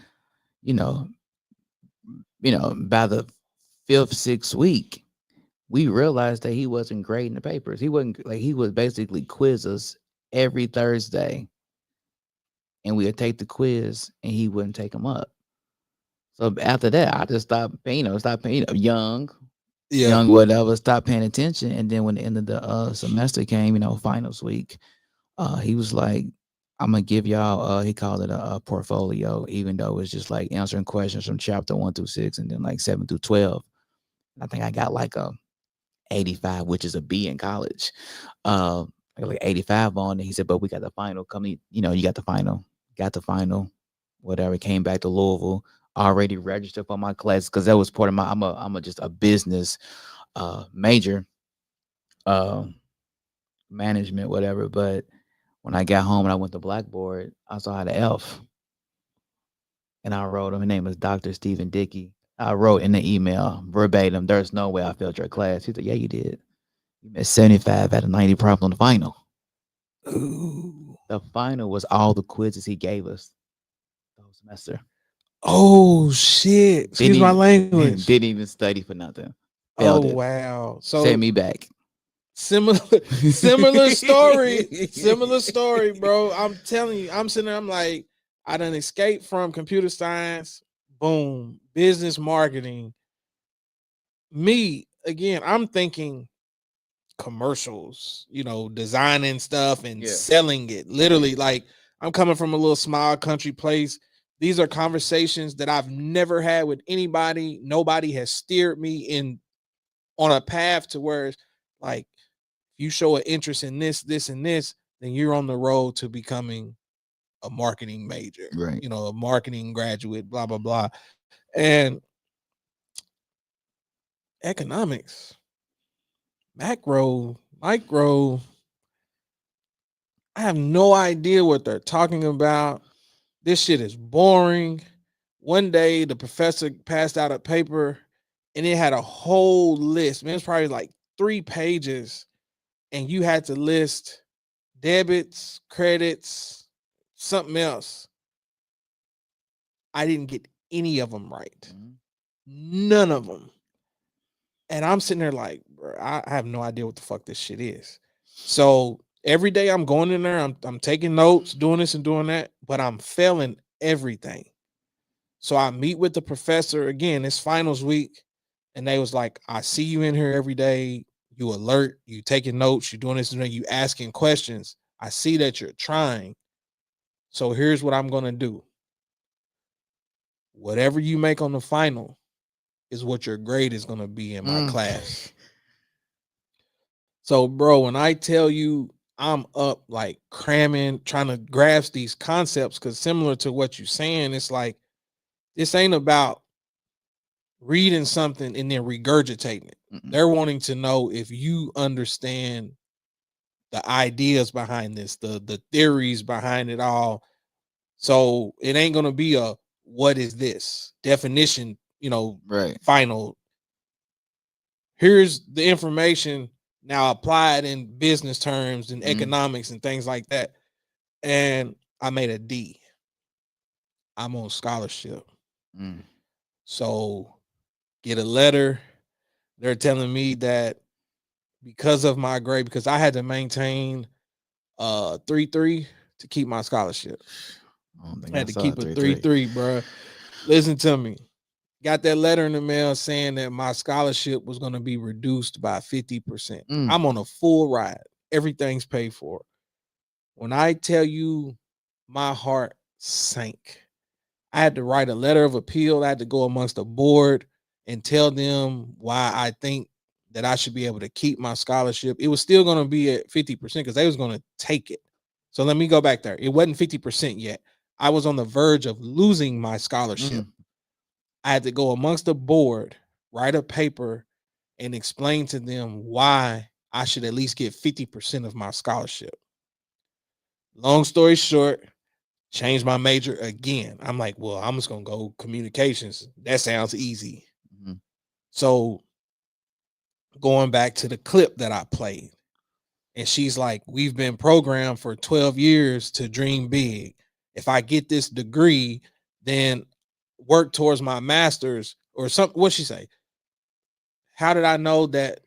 you know, by the 5th, 6th week, we realized that he wasn't grading the papers. He wasn't he would basically quiz us every Thursday, and we would take the quiz, and he wouldn't take them up. So after that, I just stopped paying, young, whatever, stopped paying attention. And then when the end of the semester came, finals week, he was like, I'm gonna give y'all, he called it a portfolio, even though it's just like answering questions from chapter 1 through 6 and then like 7 through 12. I think I got like a 85, which is a B in college. I got like 85 on it. He said, but we got the final coming, you got the final, whatever. Came back to Louisville, already registered for my class because that was part of my, I'm just a business major, management, whatever. But when I got home and I went to Blackboard, I saw I had an F. And I wrote him, his name is Dr. Stephen Dickey. I wrote in the email verbatim, there's no way I failed your class. He said, yeah, you did. You made 75 out of 90 problems on the final. Ooh. The final was all the quizzes he gave us the whole semester. Oh shit. Excuse my language. Didn't even study for nothing. Failed it. Wow. So sent me back. Similar story, bro. I'm telling you, I'm sitting there, I'm like, I done escaped from computer science, boom, business marketing. Me, again, I'm thinking commercials, designing stuff and selling it. Literally, like, I'm coming from a little small country place. These are conversations that I've never had with anybody. Nobody has steered me on a path to where it's like, you show an interest in this, and this, then you're on the road to becoming a marketing major, right? A marketing graduate, blah, blah, blah. And economics, macro, micro, I have no idea what they're talking about. This shit is boring. One day the professor passed out a paper and it had a whole list. Man, it was probably like 3 pages. And you had to list debits, credits, something else. I didn't get any of them right. None of them. And I'm sitting there like, bro, I have no idea what the fuck this shit is. So every day I'm going in there, I'm taking notes, doing this and doing that, but I'm failing everything. So I meet with the professor again, it's finals week, and they was like, I see you in here every day. You alert, you taking notes, you doing this and you asking questions. I see that you're trying. So here's what I'm going to do. Whatever you make on the final is what your grade is going to be in my class. So, bro, when I tell you I'm up like cramming, trying to grasp these concepts, because similar to what you're saying, it's like, this ain't about reading something and then regurgitating it. They're wanting to know if you understand the ideas behind this, the theories behind it all. So it ain't gonna be a what is this definition, right? Final. Here's the information. Now apply it in business terms and economics and things like that. And I made a D. I'm on scholarship. So get a letter. They're telling me that because of my grade, because I had to maintain 3.3 to keep my scholarship. I had to keep a 3.3, bro. Listen to me. Got that letter in the mail saying that my scholarship was going to be reduced by 50%. I'm on a full ride. Everything's paid for. When I tell you my heart sank, I had to write a letter of appeal. I had to go amongst the board and tell them why I think that I should be able to keep my scholarship. It was still going to be at 50% because they was going to take it. So let me go back there. It wasn't 50% yet. I was on the verge of losing my scholarship. I had to go amongst the board, write a paper, and explain to them why I should at least get 50% of my scholarship. Long story short, changed my major again. I'm like, well, I'm just going to go communications. That sounds easy. So going back to the clip that I played, and she's like, we've been programmed for 12 years to dream big. If I get this degree, then work towards my master's or something. What'd she say? How did I know that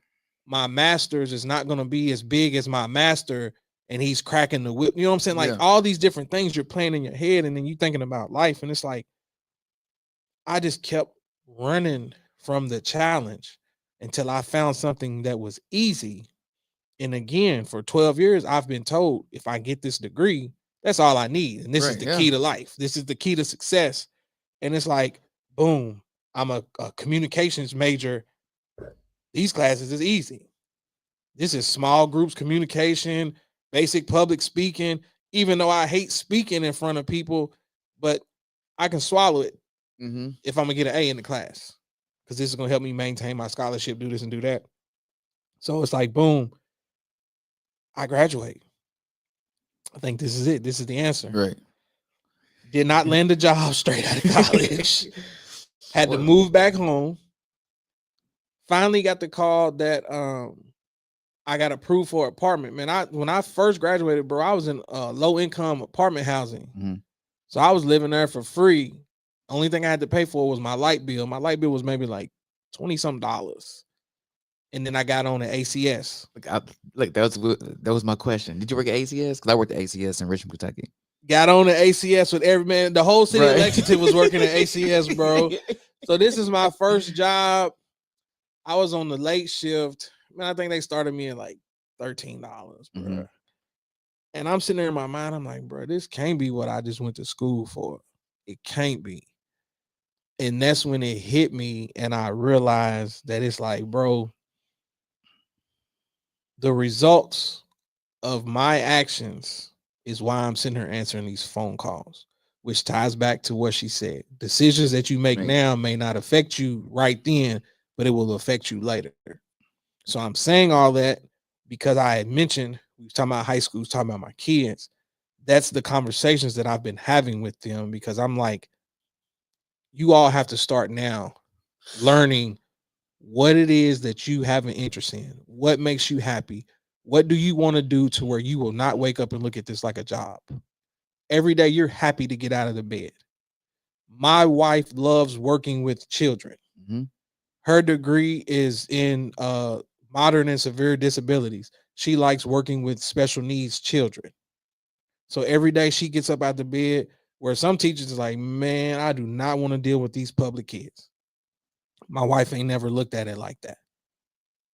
my master's is not going to be as big as my master and he's cracking the whip? You know what I'm saying? Like all these different things you're playing in your head, and then you thinking about life. And it's like, I just kept running from the challenge until I found something that was easy. And again, for 12 years, I've been told if I get this degree, that's all I need. And this is the key to life. This is the key to success. And it's like, boom, I'm a communications major. These classes is easy. This is small groups communication, basic public speaking, even though I hate speaking in front of people, but I can swallow it if I'm gonna get an A in the class, because this is gonna help me maintain my scholarship, do this and do that. So it's like, boom, I graduate. I think this is it. This is the answer. Right. Did not land a job straight out of college. Had to move back home. Finally got the call that I got approved for an apartment. Man, when I first graduated, bro, I was in low income apartment housing. So I was living there for free. Only thing I had to pay for was my light bill. My light bill was maybe like $20-some. And then I got on the ACS. That was my question. Did you work at ACS? Because I worked at ACS in Richmond, Kentucky. Got on the ACS with every man. The whole city of Lexington was working at ACS, bro. So this is my first job. I was on the late shift. Man, I think they started me at like $13, bro. And I'm sitting there in my mind, I'm like, bro, this can't be what I just went to school for. It can't be. And that's when it hit me, and I realized that it's like, bro, the results of my actions is why I'm sitting here answering these phone calls, which ties back to what she said. Decisions that you make now may not affect you right then, but it will affect you later. So I'm saying all that because I had mentioned, we were talking about high school, talking about my kids. That's the conversations that I've been having with them, because I'm like, you all have to start now learning what it is that you have an interest in, what makes you happy, what do you want to do to where you will not wake up and look at this like a job. Every day you're happy to get out of the bed. My wife loves working with children. Her degree is in modern and severe disabilities. She likes working with special needs children. So every day she gets up out the bed, where some teachers is like, man, I do not want to deal with these public kids. My wife ain't never looked at it like that.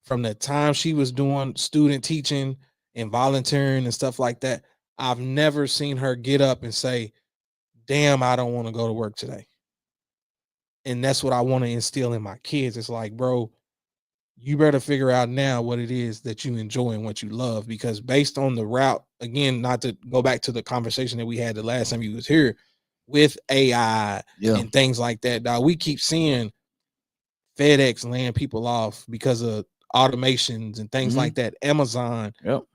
From the time she was doing student teaching and volunteering and stuff like that, I've never seen her get up and say, damn, I don't want to go to work today. And that's what I want to instill in my kids. It's like, bro, you better figure out now what it is that you enjoy and what you love, because based on the route, again, not to go back to the conversation that we had the last time you was here with AI and things like that, dog, we keep seeing FedEx laying people off because of automations and things like that. Amazon,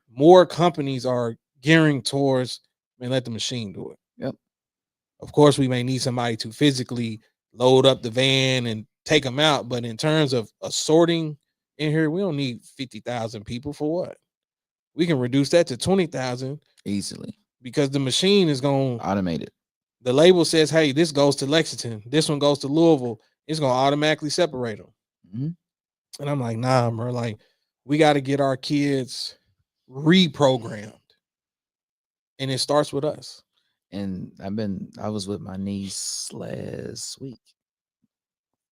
more companies are gearing towards, man, let the machine do it. Of course, we may need somebody to physically load up the van and take them out, but in terms of sorting in here, we don't need 50,000 people for what? We can reduce that to 20,000 easily, because the machine is going to automate it. The label says, hey, this goes to Lexington, this one goes to Louisville. It's going to automatically separate them. And I'm like, nah, bro, like, we got to get our kids reprogrammed, and it starts with us. And I was with my niece last week.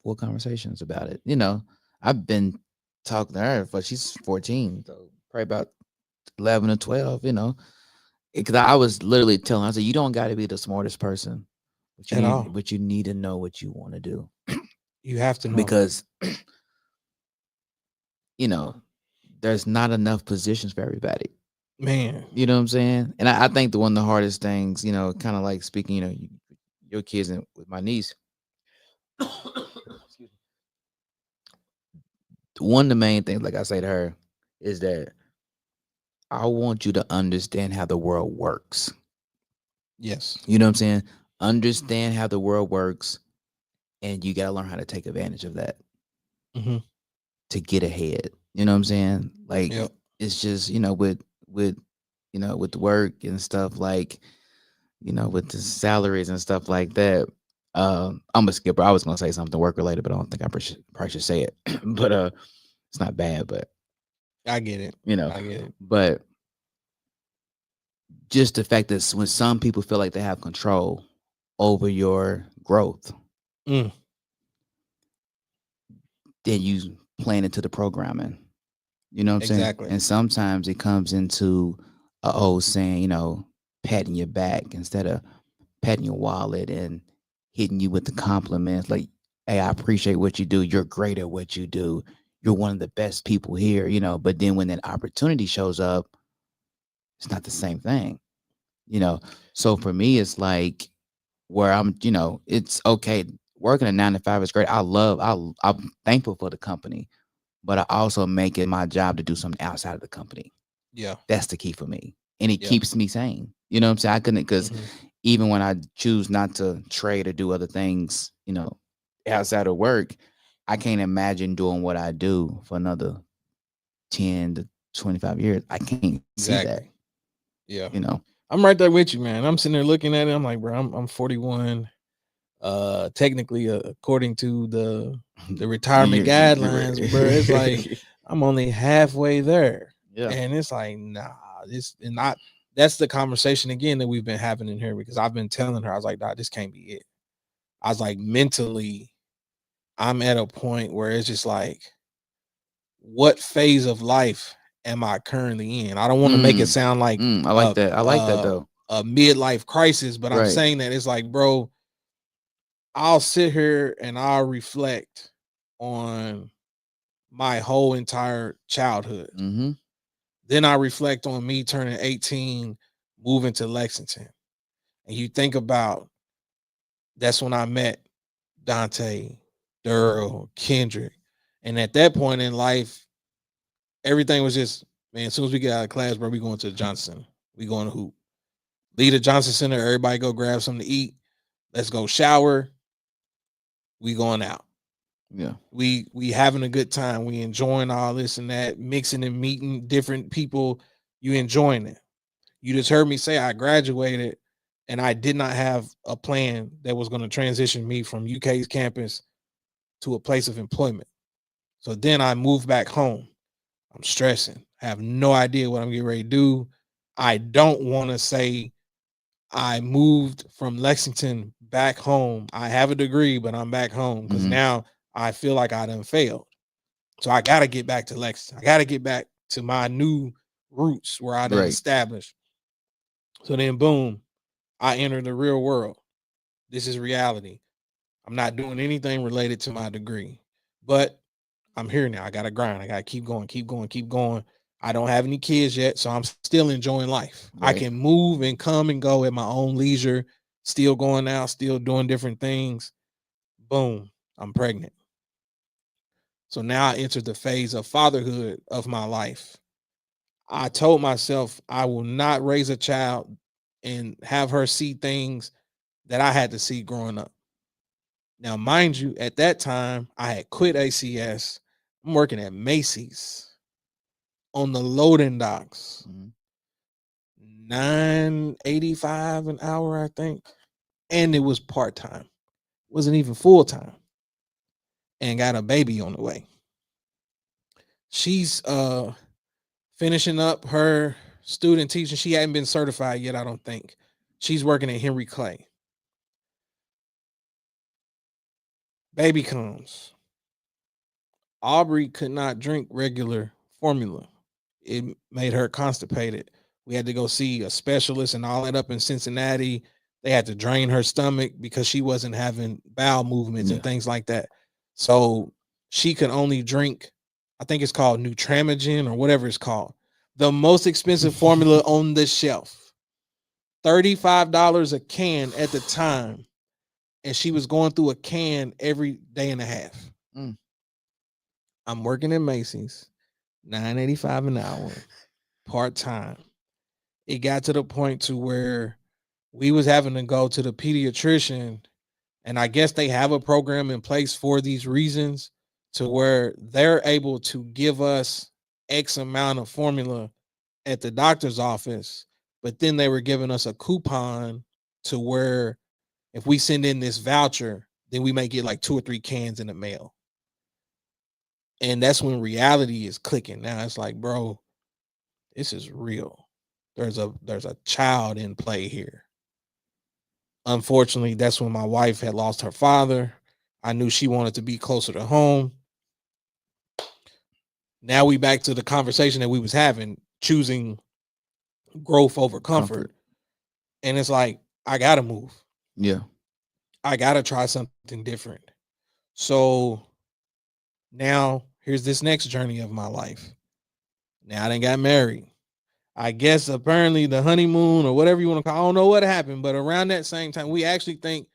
4 conversations about it. You know, I've been talking to her, but she's 14, so probably about 11 or 12, you know, because I was literally telling her, I said, you don't got to be the smartest person, but you need to know what you want to do. You have to know. Because, you know, there's not enough positions for everybody. Man. You know what I'm saying? And I think one of the hardest things, you know, kind of like speaking, you know, your kids and with my niece, one of the main things, like I say to her, is that I want you to understand how the world works. Yes. You know what I'm saying? Understand how the world works, and you got to learn how to take advantage of that. Mhm. to get ahead. You know what I'm saying? Like Yep. it's just, with with work and stuff, like, with the salaries and stuff like that. I'm a skipper. I was gonna say something work related, but I don't think I probably should say it. But it's not bad, but I get it. I get it. but just the fact that when some people feel like they have control over your growth, Mm. then you plan into the programming. You know what I'm saying? Exactly. And sometimes it comes into a old saying, patting your back instead of patting your wallet and hitting you with the compliments. Like, hey, I appreciate what you do. You're great at what you do. You're one of the best people here, But then when that opportunity shows up, it's not the same thing, So for me, it's like where it's okay. Working a 9 to 5 is great. I'm thankful for the company, but I also make it my job to do something outside of the company. Yeah. That's the key for me. And it Yeah. keeps me sane. You know what I'm saying? I couldn't, because even when I choose not to trade or do other things, outside of work, I can't imagine doing what I do for another 10 to 25 years. I can't see that. Exactly. Yeah. You know? I'm right there with you, man. I'm sitting there looking at it. I'm like, bro, I'm 41. Technically, according to the retirement guidelines, bro, it's like I'm only halfway there. Yeah. And it's like, nah, that's the conversation again that we've been having in here, because I've been telling her, I was like, nah, this can't be it. I was like, mentally, I'm at a point where it's just like, what phase of life am I currently in? I don't want to make it sound like I like that. I like that though. A midlife crisis, but I'm Right. saying that it's like, bro, I'll sit here and I'll reflect on my whole entire childhood. Mm-hmm. Then I reflect on me turning 18, moving to Lexington. And you think about, that's when I met Dante, Daryl, Kendrick. And at that point in life, everything was just, man, as soon as we get out of class, bro, we going to the Johnson Center. We going to hoop. Leave the Johnson Center, everybody go grab something to eat. Let's go shower. We going out. Yeah. We having a good time. We enjoying all this and that, mixing and meeting different people. You enjoying it. You just heard me say I graduated and I did not have a plan that was going to transition me from UK's campus to a place of employment. So then I moved back home. I'm stressing. I have no idea what I'm getting ready to do. I don't want to say I moved from Lexington back home. I have a degree, but I'm back home because now I feel like I done failed. So I got to get back to Lexington. I got to get back to my new roots where I done established. So then, boom, I enter the real world. This is reality. I'm not doing anything related to my degree, but I'm here now. I got to grind. I got to keep going, keep going, keep going. I don't have any kids yet, so I'm still enjoying life. I can move and come and go at my own leisure, still going out, still doing different things. Boom, I'm pregnant. So now I entered the phase of fatherhood of my life. I told myself I will not raise a child and have her see things that I had to see growing up. Now, mind you, at that time, I had quit ACS. I'm working at Macy's on the loading docks. $9.85 an hour, I think. And it was part-time. Wasn't even full-time. And got a baby on the way. She's finishing up her student teaching. She hadn't been certified yet, I don't think. She's working at Henry Clay. Baby comes. Aubrey could not drink regular formula. It made her constipated. We had to go see a specialist and all that up in Cincinnati. They had to drain her stomach because she wasn't having bowel movements and things like that. So she could only drink, I think it's called Nutramigen or whatever it's called. The most expensive formula on the shelf. $35 a can at the time. And she was going through a can every day and a half. I'm working at Macy's, $9.85 an hour, part-time. It got to the point to where we was having to go to the pediatrician, and I guess they have a program in place for these reasons. to where they're able to give us X amount of formula at the doctor's office, but then they were giving us a coupon to where if we send in this voucher, then we may get like 2 or 3 cans in the mail. And that's when reality is clicking. Now it's like, bro, this is real. There's a child in play here. Unfortunately, that's when my wife had lost her father. I knew she wanted to be closer to home. Now we back to the conversation that we was having, choosing growth over comfort. And it's like, I gotta move. Yeah. I gotta try something different. So now here's this next journey of my life. Now I done got married. I guess apparently the honeymoon or whatever you want to call, I don't know what happened, but around that same time, we actually think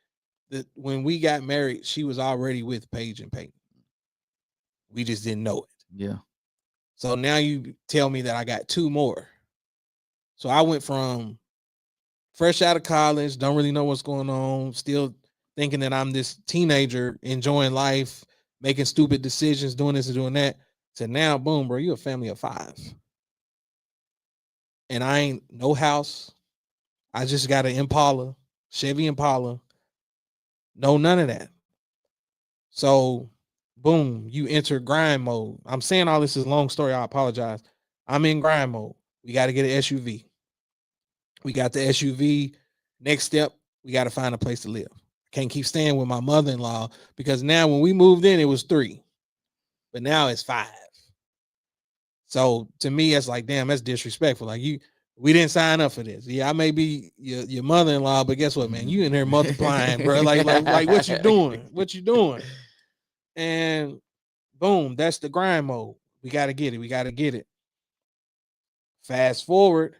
that when we got married, she was already with Paige and Peyton. We just didn't know it. Yeah. So now you tell me that I got 2 more. So I went from fresh out of college, don't really know what's going on, still thinking that I'm this teenager enjoying life, making stupid decisions, doing this and doing that, to now, boom, bro, you a family of 5. And I ain't no house. I just got an Impala, Chevy Impala. No, none of that. So, boom, you enter grind mode. I'm saying all this is a long story. I apologize. I'm in grind mode. We got to get an SUV. We got the SUV. Next step, we got to find a place to live. I can't keep staying with my mother-in-law because now when we moved in, it was 3. But now it's 5. So to me, it's like, damn, that's disrespectful. Like we didn't sign up for this. Yeah, I may be your mother-in-law, but guess what, man? You in here multiplying, bro. Like what you doing? What you doing? And boom, that's the grind mode. We got to get it. We got to get it. Fast forward,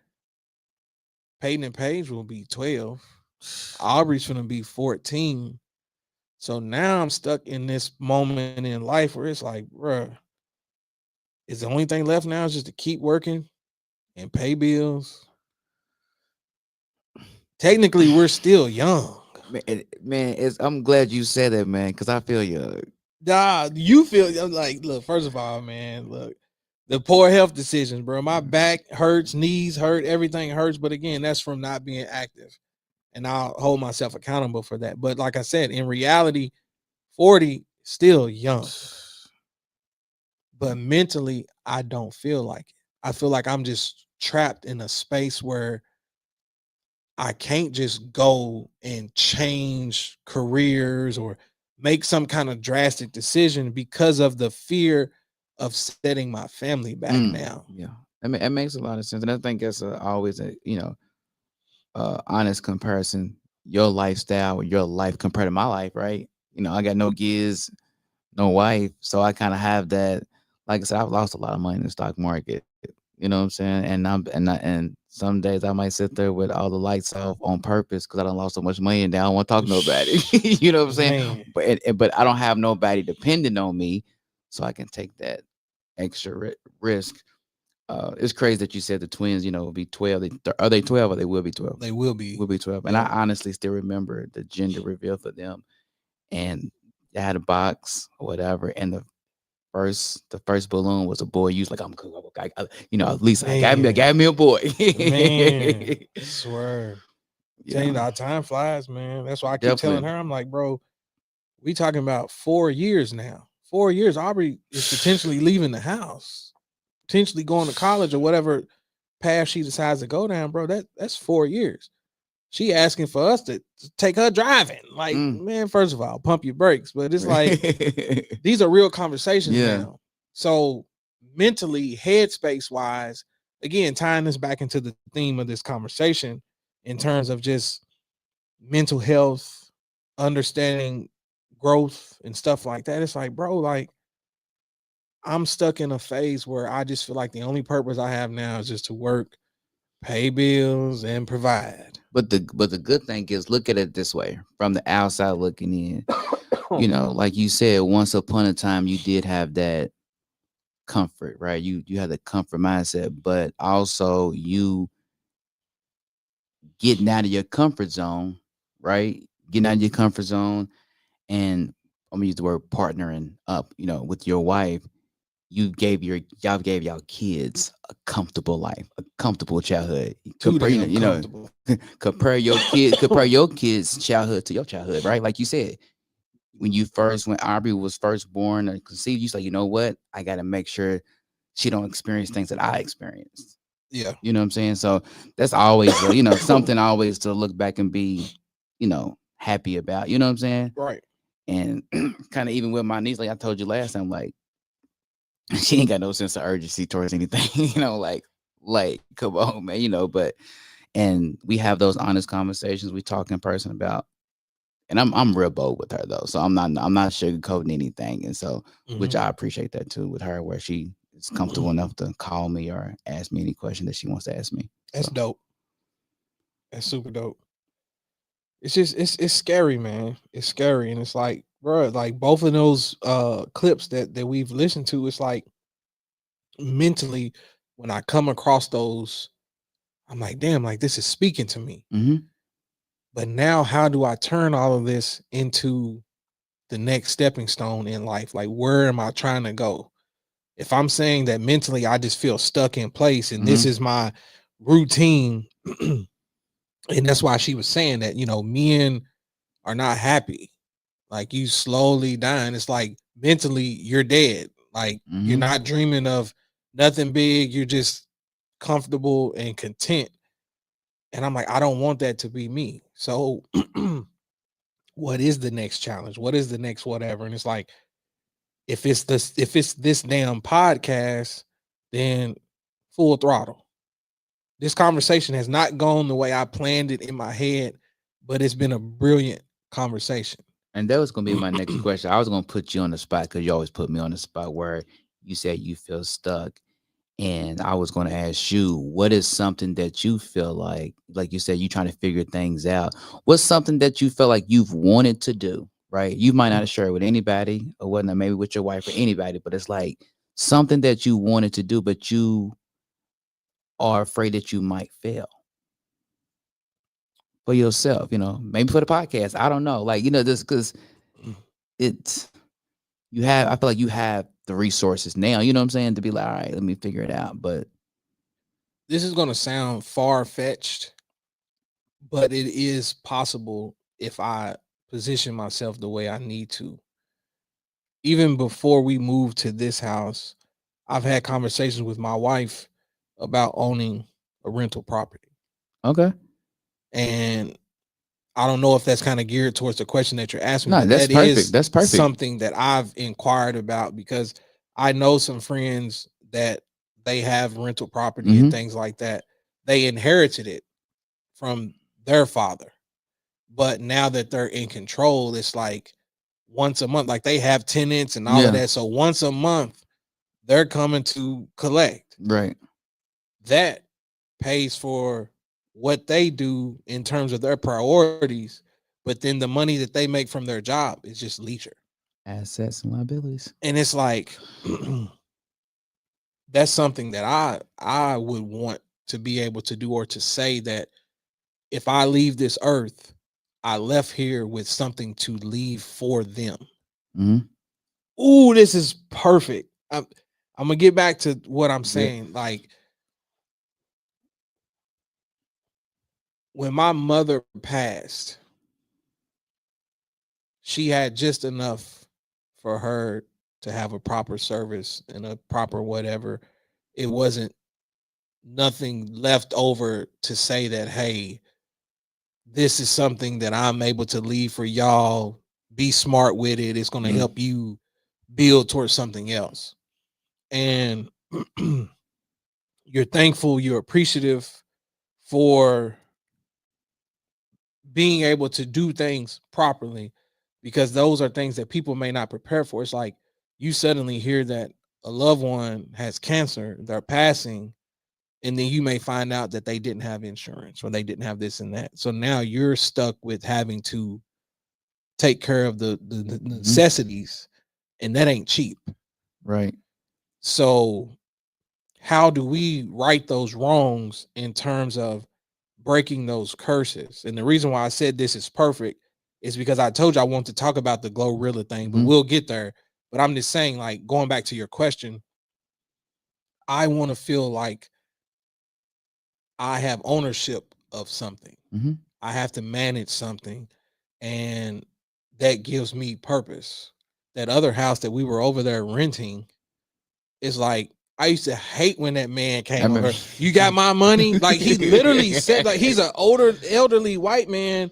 Peyton and Paige will be 12. Aubrey's gonna be 14. So now I'm stuck in this moment in life where it's like, bro, is the only thing left now is just to keep working and pay bills. Technically, we're still young. Man, I'm glad you said that, man, because I feel you. Nah, you feel like, look, first of all, man, look, the poor health decisions, bro. My back hurts, knees hurt, everything hurts. But again, that's from not being active. And I'll hold myself accountable for that. But like I said, in reality, 40 still young. But mentally, I don't feel like it. I feel like I'm just trapped in a space where I can't just go and change careers or make some kind of drastic decision because of the fear of setting my family back now. Yeah. I mean, it makes a lot of sense. And I think that's always a, honest comparison, your lifestyle with your life compared to my life, right? I got no kids, no wife. So I kind of have that. Like I said, I've lost a lot of money in the stock market. You know what I'm saying? And some days I might sit there with all the lights off on purpose because I done lost so much money and I don't want to talk to nobody. You know what I'm saying? But I don't have nobody depending on me, so I can take that extra risk. It's crazy that you said the twins, will be 12. Are they 12 or they will be 12? They will be. Will be 12. And I honestly still remember the gender reveal for them. And they had a box or whatever. And the first balloon was a boy. You was like, I'm cool. At least I got me a boy. Man, swear. Yeah. Telling you, our time flies, man. That's why I keep telling her, I'm like, bro, we talking about 4 years now. 4 years. Aubrey is potentially leaving the house, potentially going to college or whatever path she decides to go down, bro. That's 4 years. She asking for us to take her driving. Like, man, first of all, pump your brakes. But it's like, these are real conversations now. So mentally, headspace wise, again, tying this back into the theme of this conversation in terms of just mental health, understanding growth and stuff like that. It's like, bro, like, I'm stuck in a phase where I just feel like the only purpose I have now is just to work, pay bills, and provide. But the good thing is, look at it this way, from the outside looking in. Like you said, once upon a time you did have that comfort, right? You had the comfort mindset, but also you getting out of your comfort zone, right? Getting out of your comfort zone and I'm gonna use the word partnering up, with your wife, y'all gave y'all kids a comfortable life, a comfortable childhood. Too Compare, damn comfortable. compare your kids' childhood to your childhood, right? Like you said, when Aubrey was first born and conceived, you said, you know what? I got to make sure she don't experience things that I experienced. Yeah. You know what I'm saying? So that's always, something always to look back and be, happy about. You know what I'm saying? Right. And kind of even with my niece, like I told you last time, like she ain't got no sense of urgency towards anything. Like come on, man. But and we have those honest conversations. We talk in person about. And I'm real bold with her though, so I'm not sugarcoating anything, and so which I appreciate that too with her, where she is comfortable enough to call me or ask me any question that she wants to ask me. That's dope. That's super dope. It's just it's scary, man. It's scary, and it's like, bro, like both of those clips that we've listened to, it's like mentally when I come across those, I'm like, damn, like this is speaking to me. But now, how do I turn all of this into the next stepping stone in life? Like, where am I trying to go? If I'm saying that mentally, I just feel stuck in place and this is my routine. And that's why she was saying that, men are not happy. Like you slowly dying. It's like mentally you're dead. Like you're not dreaming of nothing big. You're just comfortable and content. And I'm like, I don't want that to be me. So what is the next challenge? What is the next whatever? And it's like, if it's this damn podcast, then full throttle. This conversation has not gone the way I planned it in my head, but it's been a brilliant conversation. And that was gonna be my next question. I was gonna put you on the spot because you always put me on the spot where you said you feel stuck. And I was going to ask you, what is something that you feel like you said, you trying to figure things out? What's something that you feel like you've wanted to do, right? You might not share it with anybody or whatnot, maybe with your wife or anybody, but it's like something that you wanted to do, but you are afraid that you might fail for yourself, maybe for the podcast. I don't know. Like, just because I feel like you have the resources now, you know what I'm saying, to be like, all right, let me figure it out. But this is going to sound far-fetched, but it is possible if I position myself the way I need to. Even before we moved to this house, I've had conversations with my wife about owning a rental property. Okay. And I don't know if that's kind of geared towards the question that you're asking. No, that's perfect. That's perfect. Something that I've inquired about because I know some friends that they have rental property and things like that. They inherited it from their father. But now that they're in control, it's like once a month, like they have tenants and all of that. So once a month, they're coming to collect. Right. That pays for what they do in terms of their priorities, but then the money that they make from their job is just leisure, assets and liabilities. And it's like that's something that I would want to be able to do, or to say that if I leave this earth, I left here with something to leave for them. Ooh, this is perfect. I'm gonna get back to what I'm saying. Like, when my mother passed, she had just enough for her to have a proper service and a proper whatever. It wasn't nothing left over to say that, hey, this is something that I'm able to leave for y'all. Be smart with it. It's going to help you build towards something else. And you're thankful, you're appreciative for being able to do things properly, because those are things that people may not prepare for. It's like you suddenly hear that a loved one has cancer, they're passing, and then you may find out that they didn't have insurance or they didn't have this and that. So now you're stuck with having to take care of the necessities, and that ain't cheap. Right. So how do we right those wrongs in terms of breaking those curses? And the reason why I said this is perfect is because I told you I want to talk about the Glorilla thing, but we'll get there. But I'm just saying, like, going back to your question, I want to feel like I have ownership of something. I have to manage something, and that gives me purpose. That other house that we were over there renting is like, I used to hate when that man came over. You got my money? Like, he literally said, like, he's an older, elderly white man,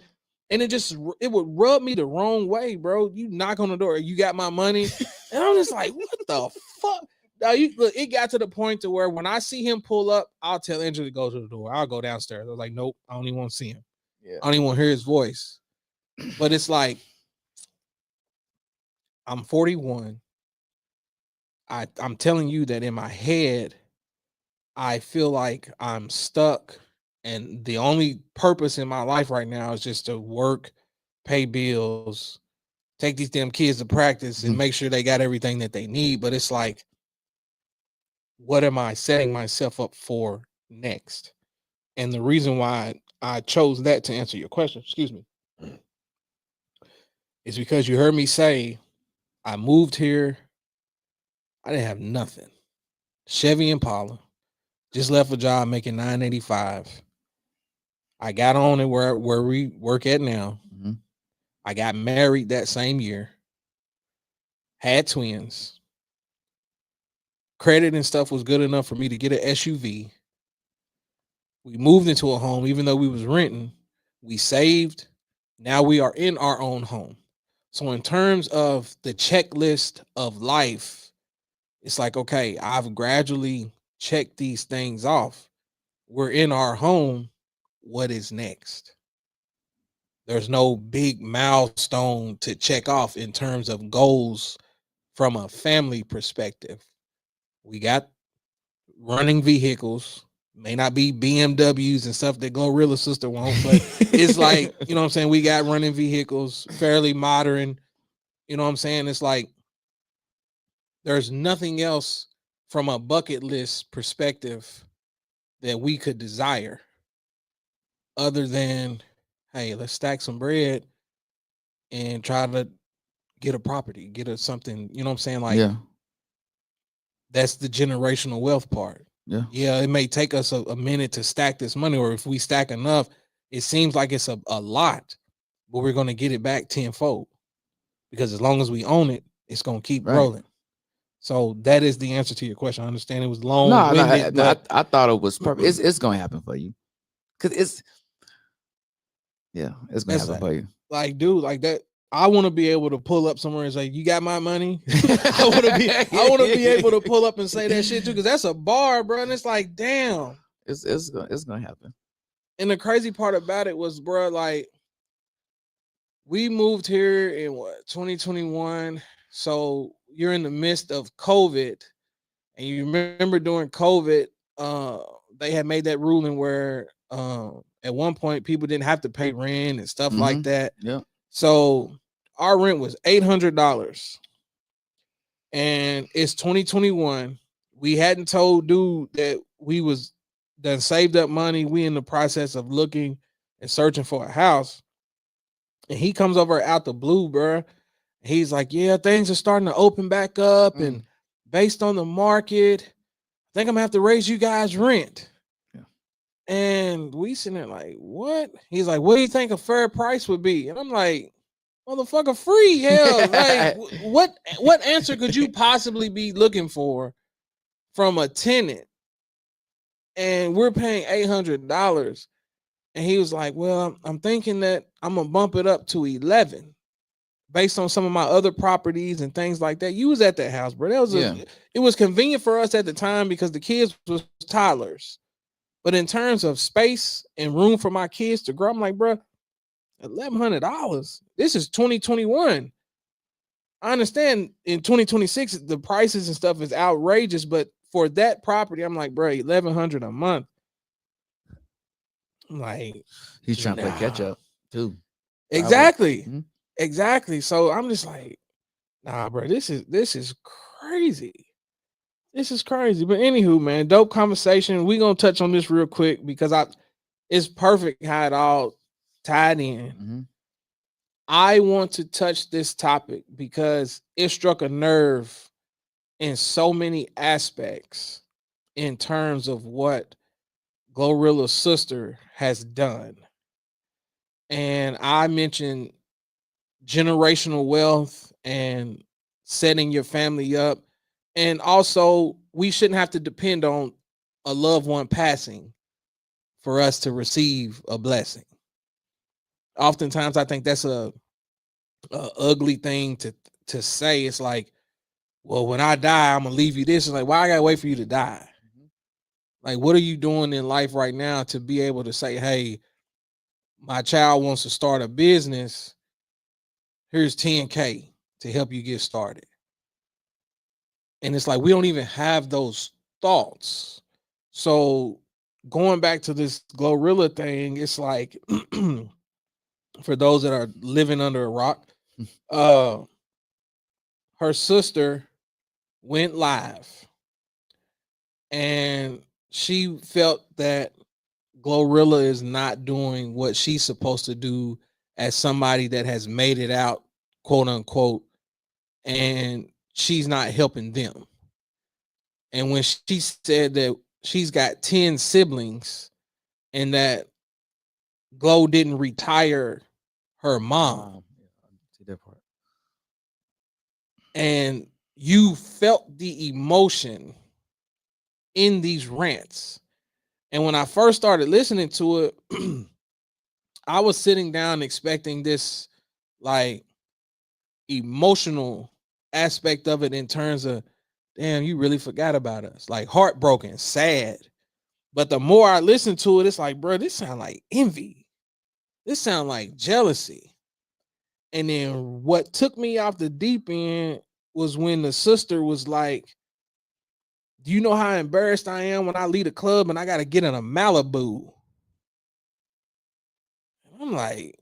and it would rub me the wrong way, bro. You knock on the door, you got my money, and I'm just like, what the fuck? Now look, it got to the point to where when I see him pull up, I'll tell Andrew to go to the door. I'll go downstairs. I was like, nope, I don't even want to see him. Yeah. I don't even want to hear his voice. But it's like, I'm 41. I'm telling you that in my head, I feel like I'm stuck, and the only purpose in my life right now is just to work, pay bills, take these damn kids to practice, and make sure they got everything that they need. But it's like, what am I setting myself up for next? And the reason why I chose that to answer your question, excuse me, is because you heard me say I moved here. I didn't have nothing. Chevy Impala. Just left a job making $985. I got on it where we work at now. I got married that same year. Had twins. Credit and stuff was good enough for me to get an SUV. We moved into a home, even though we was renting. We saved. Now we are in our own home. So in terms of the checklist of life, it's like, okay, I've gradually checked these things off. We're in our home. What is next? There's no big milestone to check off in terms of goals from a family perspective. We got running vehicles, may not be BMWs and stuff that Glorilla sister wants, but it's like, you know what I'm saying? We got running vehicles, fairly modern. You know what I'm saying? It's like, there's nothing else from a bucket list perspective that we could desire other than, hey, let's stack some bread and try to get a property, get something, you know what I'm saying? Like, that's the generational wealth part. Yeah, it may take us a minute to stack this money, or if we stack enough, it seems like it's a lot, but we're going to get it back tenfold, because as long as we own it, it's going to keep rolling. So that is the answer to your question. I understand it was long. No, I thought it was perfect. It's going to happen for you, because it's going to happen for you. Like, dude, like that. I want to be able to pull up somewhere and say, "You got my money." I want to be able to pull up and say that shit too, because that's a bar, bro. And it's like, damn, it's going to happen. And the crazy part about it was, bro, like, we moved here in 2021. So you're in the midst of COVID, and you remember during COVID, they had made that ruling where at one point people didn't have to pay rent and stuff like that. Yeah. So our rent was $800, and it's 2021. We hadn't told dude that we was done saved up money. We in the process of looking and searching for a house, and he comes over out the blue, bro. He's like, yeah, things are starting to open back up, and based on the market, I think I'm gonna have to raise you guys rent. Yeah. And we sitting there like, what? He's like, what do you think a fair price would be? And I'm like, motherfucker, free hell. Like, what answer could you possibly be looking for from a tenant? And we're paying $800. And he was like, well, I'm thinking that I'm gonna bump it up to 11. Based on some of my other properties and things like that. You was at that house, bro. That was it was convenient for us at the time because the kids was toddlers. But in terms of space and room for my kids to grow, I'm like, bro, $1,100. This is 2021. I understand in 2026 the prices and stuff is outrageous, but for that property, I'm like, bro, $1,100 a month. I'm like, he's trying to play catch up too. Exactly. Exactly. So I'm just like, nah, bro, this is crazy. This is crazy. But anywho, man, dope conversation. We're gonna touch on this real quick because it's perfect how it all tied in. I want to touch this topic because it struck a nerve in so many aspects in terms of what Glorilla's sister has done. And I mentioned generational wealth and setting your family up. And also, we shouldn't have to depend on a loved one passing for us to receive a blessing. Oftentimes, I think that's a ugly thing to say. It's like, well, when I die, I'm gonna leave you this. It's like, why I gotta wait for you to die? Like, what are you doing in life right now to be able to say, hey, my child wants to start a business. Here's 10K to help you get started. And it's like, we don't even have those thoughts. So going back to this Glorilla thing, it's like, for those that are living under a rock, her sister went live and she felt that Glorilla is not doing what she's supposed to do as somebody that has made it out, quote unquote, and she's not helping them. And when she said that she's got 10 siblings and that Glow didn't retire her mom, See that part. and you felt the emotion in these rants. And when I first started listening to it, I was sitting down expecting this like emotional aspect of it in terms of, damn, you really forgot about us. Like heartbroken, sad. But the more I listen to it, it's like, bro, this sound like envy. This sound like jealousy. And then what took me off the deep end was when the sister was like, do you know how embarrassed I am when I leave a club and I got to get in a Malibu? I'm like,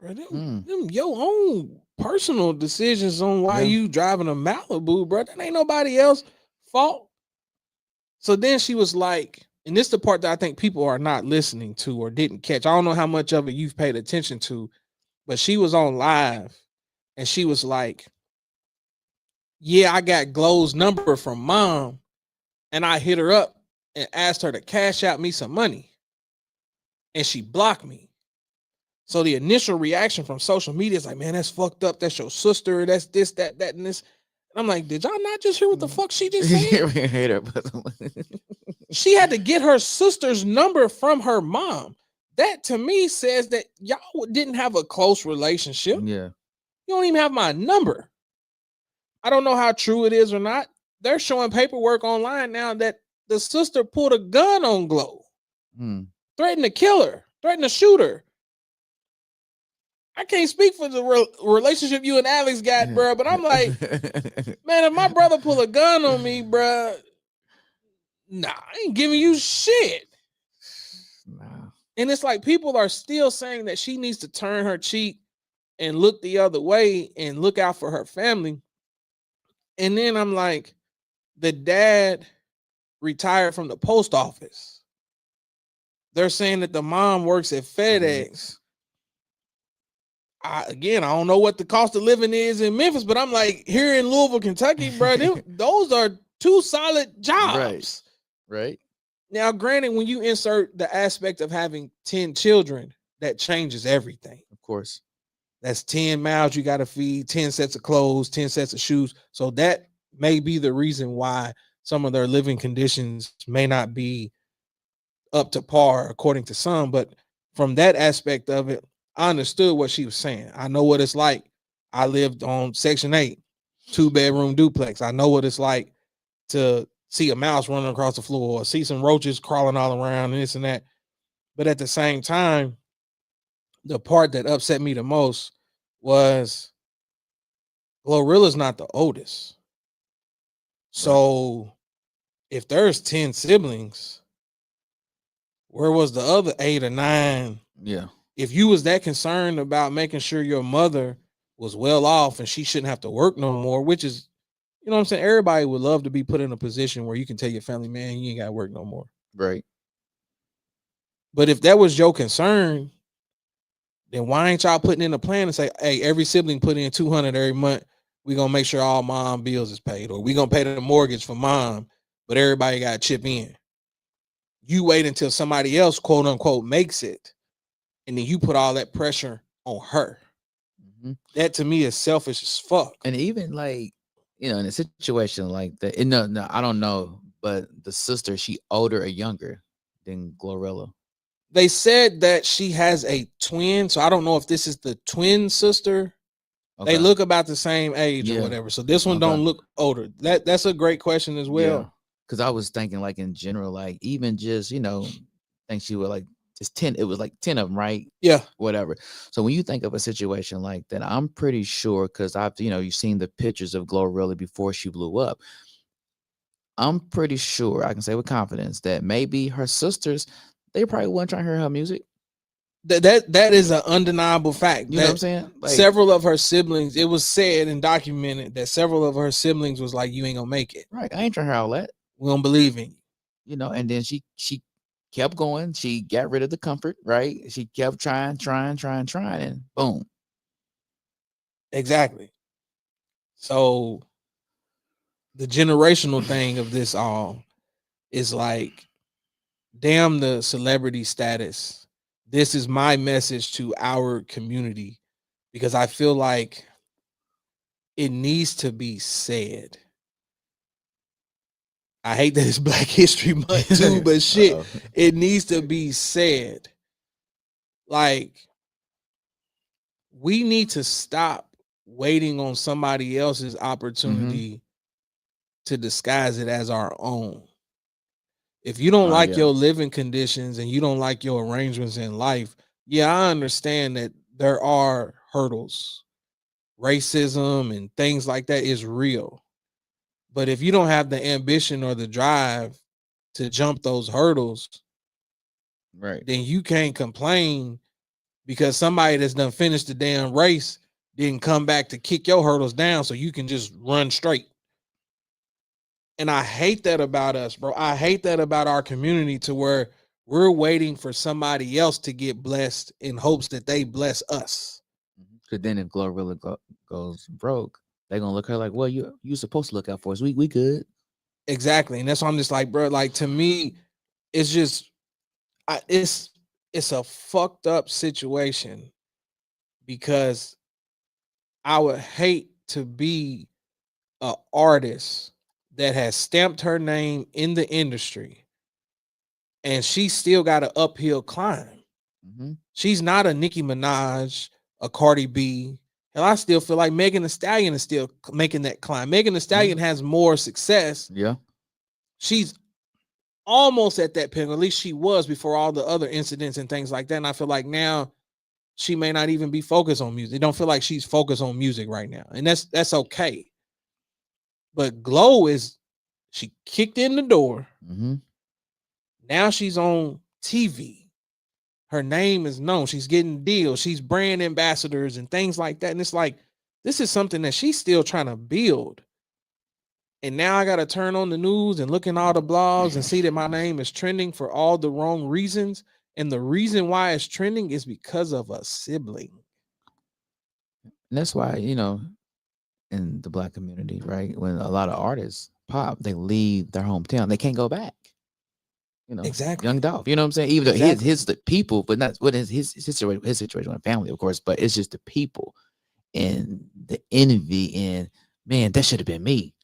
bro, them your own personal decisions on why you driving a Malibu, bro. That ain't nobody else's fault. So then she was like, and this is the part that I think people are not listening to or didn't catch. I don't know how much of it you've paid attention to, but she was on live and she was like, yeah, I got Glow's number from mom and I hit her up and asked her to cash out me some money and she blocked me. So the initial reaction from social media is like, man, that's fucked up. That's your sister. That's this, that, and this. And I'm like, did y'all not just hear what the fuck she just said? Hate her, but She had to get her sister's number from her mom. That to me says that y'all didn't have a close relationship. Yeah. You don't even have my number. I don't know how true it is or not. They're showing paperwork online now that the sister pulled a gun on Glow, threatened to kill her, threatened to shoot her. I can't speak for the relationship you and Alex got, bro, but I'm like, man, if my brother pull a gun on me, bro, nah, I ain't giving you shit. Nah. And it's like people are still saying that she needs to turn her cheek and look the other way and look out for her family. And then I'm like, the dad retired from the post office. They're saying that the mom works at FedEx. I don't know what the cost of living is in Memphis, but I'm like, here in Louisville, Kentucky, bro, those are two solid jobs. Right. Now, granted, when you insert the aspect of having 10 children, that changes everything. Of course. That's 10 mouths you got to feed, 10 sets of clothes, 10 sets of shoes. So that may be the reason why some of their living conditions may not be up to par, according to some. But from that aspect of it, I understood what she was saying. I know what it's like. I lived on Section 8, 2-bedroom duplex. I know what it's like to see a mouse running across the floor or see some roaches crawling all around and this and that. But at the same time, the part that upset me the most was Glorilla's not the oldest. So if there's 10 siblings, where was the other 8 or 9? Yeah. If you was that concerned about making sure your mother was well off and she shouldn't have to work no more, which is, you know what I'm saying? Everybody would love to be put in a position where you can tell your family, man, you ain't got to work no more. Right. But if that was your concern, then why ain't y'all putting in a plan and say, hey, every sibling put in $200 every month. We're gonna make sure all mom bills is paid, or we're gonna pay the mortgage for mom, but everybody got to chip in. You wait until somebody else, quote unquote, makes it, and then you put all that pressure on her. That to me is selfish as fuck. And even like, you know, in a situation like that, no, I don't know, but the sister, she older or younger than Glorilla? They said that she has a twin, so I don't know if this is the twin sister. Okay. They look about the same age Yeah. or whatever. So this one Okay. don't look older. That's a great question as well. Yeah. Because I was thinking like in general, like even just, you know, I think she was like just 10, it was like 10 of them, right? Yeah. Whatever. So when you think of a situation like that, I'm pretty sure, because I've, you know, you've seen the pictures of Glorilla before she blew up. I'm pretty sure I can say with confidence that maybe her sisters, they probably weren't trying to hear her music. That is an undeniable fact. You know what I'm saying? Like, several of her siblings, it was said and documented that several of her siblings was like, you ain't gonna make it. right. I ain't trying to hear all that. We don't believe in you. You know, and then she kept going. She got rid of the comfort, right? She kept trying, and boom. Exactly. So the generational thing of this all is like, damn the celebrity status. This is my message to our community, because I feel like it needs to be said. I hate that it's Black History Month too, but shit, it needs to be said. Like, we need to stop waiting on somebody else's opportunity to disguise it as our own. If you don't like your living conditions and you don't like your arrangements in life, yeah, I understand that there are hurdles. Racism and things like that is real. But if you don't have the ambition or the drive to jump those hurdles, right, then you can't complain because somebody that's done finished the damn race didn't come back to kick your hurdles down so you can just run straight. And I hate that about us, bro. I hate that about our community, to where we're waiting for somebody else to get blessed in hopes that they bless us. Because then if Glorilla goes broke, they're gonna look at her like, well, you supposed to look out for us. We good. Exactly. And that's why I'm just like, bro, like, to me, it's just it's a fucked up situation, because I would hate to be an artist that has stamped her name in the industry and she still got an uphill climb. She's not a Nicki Minaj, a Cardi B. And I still feel like Megan Thee Stallion is still making that climb. Megan Thee Stallion has more success. Yeah. She's almost at that pinnacle. At least she was before all the other incidents and things like that. And I feel like now she may not even be focused on music. I don't feel like she's focused on music right now. And that's okay. But Glow she kicked in the door. Now she's on TV. Her name is known. She's getting deals. She's brand ambassadors and things like that. And it's like, this is something that she's still trying to build. And now I got to turn on the news and look in all the blogs and see that my name is trending for all the wrong reasons. And the reason why it's trending is because of a sibling. And that's why, you know, in the Black community, right, when a lot of artists pop, they leave their hometown. They can't go back. You know, exactly. Young Dolph, you know what I'm saying? Even though his the people, but not what is his situation with family, of course, but it's just the people and the envy, and man, that should have been me.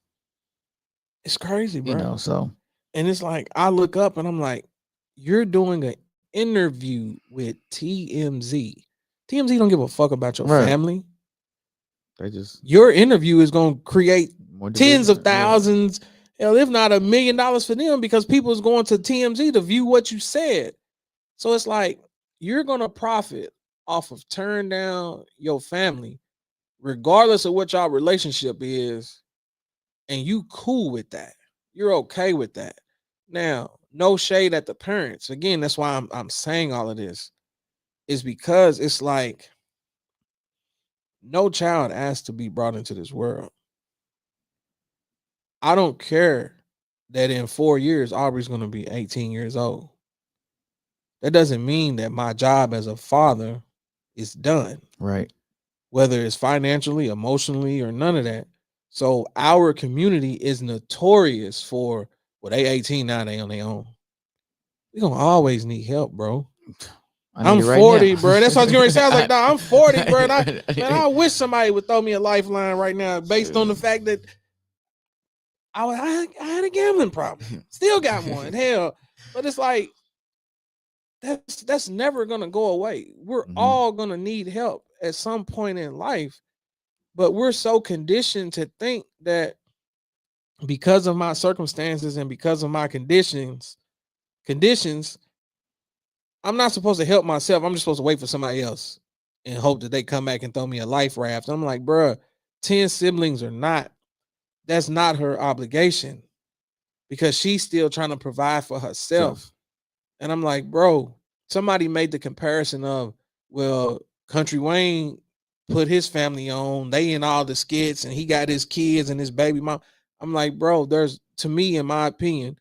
It's crazy, bro. You know, so. And it's like, I look up and I'm like, you're doing an interview with TMZ. TMZ don't give a fuck about your family. They just, your interview is going to create tens of thousands, hell, if not $1 million for them, because people is going to TMZ to view what you said. So it's like, you're going to profit off of turn down your family, regardless of what y'all relationship is. And you cool with that. You're okay with that. Now, no shade at the parents. Again, that's why I'm saying all of this, is because it's like, no child asked to be brought into this world. I don't care that in 4 years, Aubrey's going to be 18 years old. That doesn't mean that my job as a father it's done, Right. whether it's financially, emotionally, or none of that. So our community is notorious for, well, they 18 now, they on their own. We gonna always need help, bro. I need I'm it right 40, now. bro. That's what I was going to say. I was like, nah, I'm 40, bro. And I I wish somebody would throw me a lifeline right now based on the fact that I had a gambling problem. Still got one. Hell. But it's like, that's never gonna go away. We're Mhm. all gonna need help at some point in life. But we're so conditioned to think that because of my circumstances and because of my conditions, I'm not supposed to help myself. I'm just supposed to wait for somebody else and hope that they come back and throw me a life raft. I'm like, bruh, 10 siblings or not, that's not her obligation because she's still trying to provide for herself. And I'm like, bro, somebody made the comparison of, well, Country Wayne put his family on, they in all the skits, and he got his kids and his baby mom. I'm like, bro, there's, to me, in my opinion,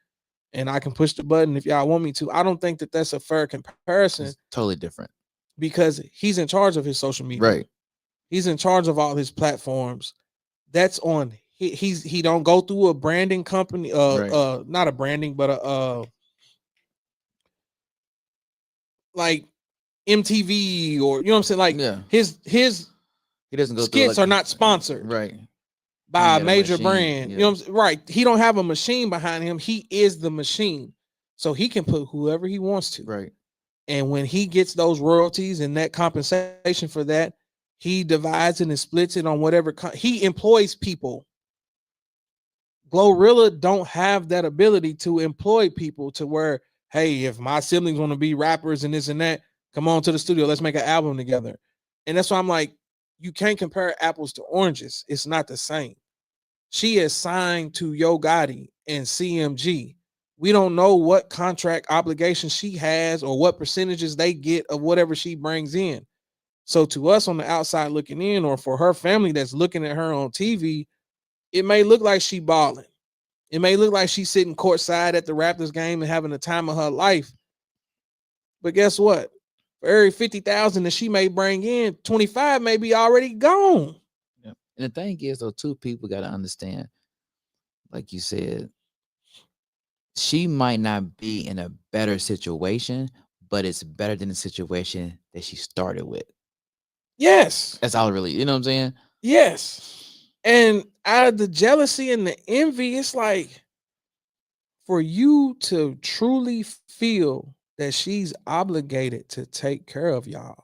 and I can push the button if y'all want me to, I don't think that that's a fair comparison It's totally different. because he's in charge of his social media. Right. He's in charge of all his platforms. That's on he don't go through a branding company, Right. not a branding, but a like MTV or you know what I'm saying? Like Yeah. his He doesn't go through skits like are not sponsored right. by a got a major machine, brand. yeah. You know what I'm saying? Right. He don't have a machine behind him. He is the machine. So he can put whoever he wants to. Right. And when he gets those royalties and that compensation for that, he divides it and splits it on whatever he employs people. Glorilla don't have that ability to employ people to where, hey, if my siblings want to be rappers and this and that, come on to the studio, let's make an album together. And that's why I'm like, you can't compare apples to oranges. It's not the same. She is signed to Yo Gotti and CMG. We don't know what contract obligations she has or what percentages they get of whatever she brings in. So to us on the outside looking in, or for her family that's looking at her on TV, it may look like she balling. It may look like she's sitting courtside at the Raptors game and having the time of her life. But guess what? For every 50,000 that she may bring in, 25 may be already gone. Yeah. And the thing is, though, too, people got to understand, like you said, she might not be in a better situation, but it's better than the situation that she started with. Yes. That's all really, you know what I'm saying? Yes. And out of the jealousy and the envy, it's like for you to truly feel that she's obligated to take care of y'all.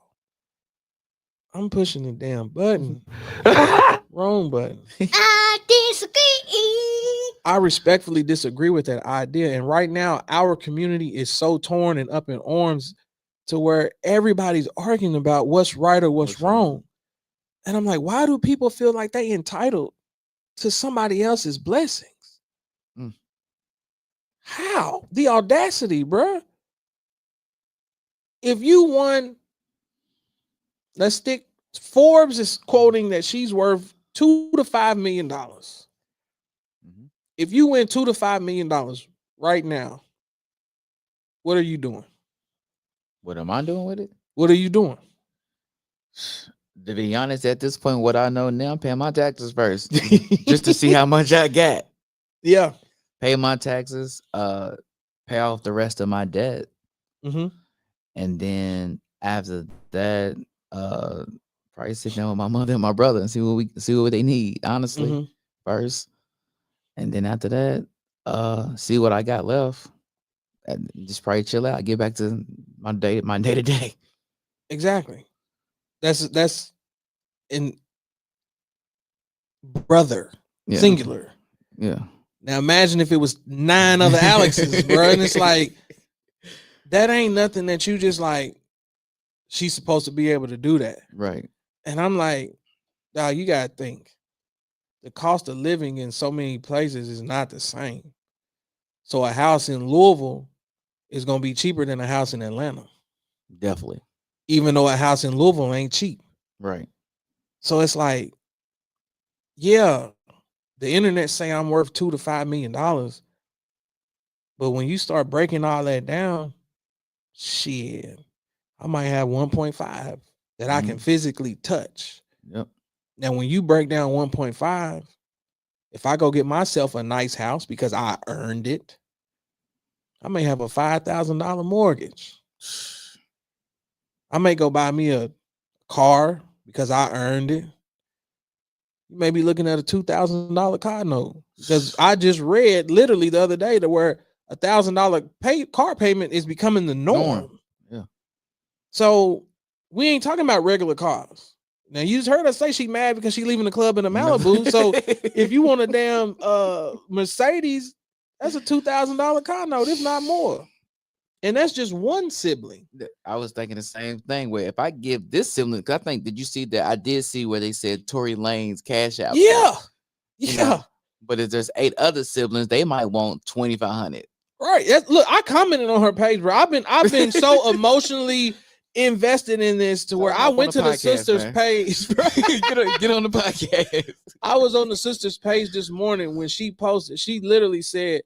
I'm pushing the damn button. Wrong button. I disagree. I respectfully disagree with that idea. And right now, our community is so torn and up in arms to where everybody's arguing about what's right or what's wrong. And I'm like, why do people feel like they entitled to somebody else's blessings? Mm. How? The audacity, bruh. If you won, let's stick, Forbes is quoting that she's worth $2 to $5 million. Mhm. If you win $2 to $5 million right now, what are you doing? What am I doing with it? What are you doing? To be honest, at this point, what I know now, I'm paying my taxes first, just to see how much I got. Yeah. Pay my taxes, pay off the rest of my debt, Mm-hmm. and then after that, probably sit down with my mother and my brother and see what they need. Honestly, Mhm. first, and then after that, see what I got left, and just probably chill out. Get back to my day to day. Exactly. That's in brother, Yeah. singular. Yeah. Now imagine if it was 9 other Alexes, bro. And it's like, that ain't nothing that you just like, she's supposed to be able to do that. Right. And I'm like, dog, you gotta think. The cost of living in so many places is not the same. So a house in Louisville is gonna be cheaper than a house in Atlanta, Definitely. even though a house in Louisville ain't cheap. Right. So it's like, yeah, the internet say I'm worth $2 to $5 million. But when you start breaking all that down, shit, I might have 1.5. that I can physically touch. Yep. Now, when you break down 1.5, if I go get myself a nice house because I earned it, I may have a $5,000 mortgage. I may go buy me a car because I earned it. You may be looking at a $2,000 car note because I just read literally the other day to where $1,000 car payment is becoming the norm. Yeah. So we ain't talking about regular cars. Now you just heard her say she mad because she leaving the club in a Malibu. So if you want a damn Mercedes, that's a $2,000 car note, if not more. And that's just one sibling. I was thinking the same thing. Where if I give this sibling, because I think, did you see that? I did see where they said Tory Lane's cash out. Yeah, You know, but if there's 8 other siblings, they might want 2,500. Right. Look, I commented on her page, bro. I've been so emotionally invested in this to where I went to the sister's page, bro. Get on the podcast. I was on the sister's page this morning when she posted. She literally said,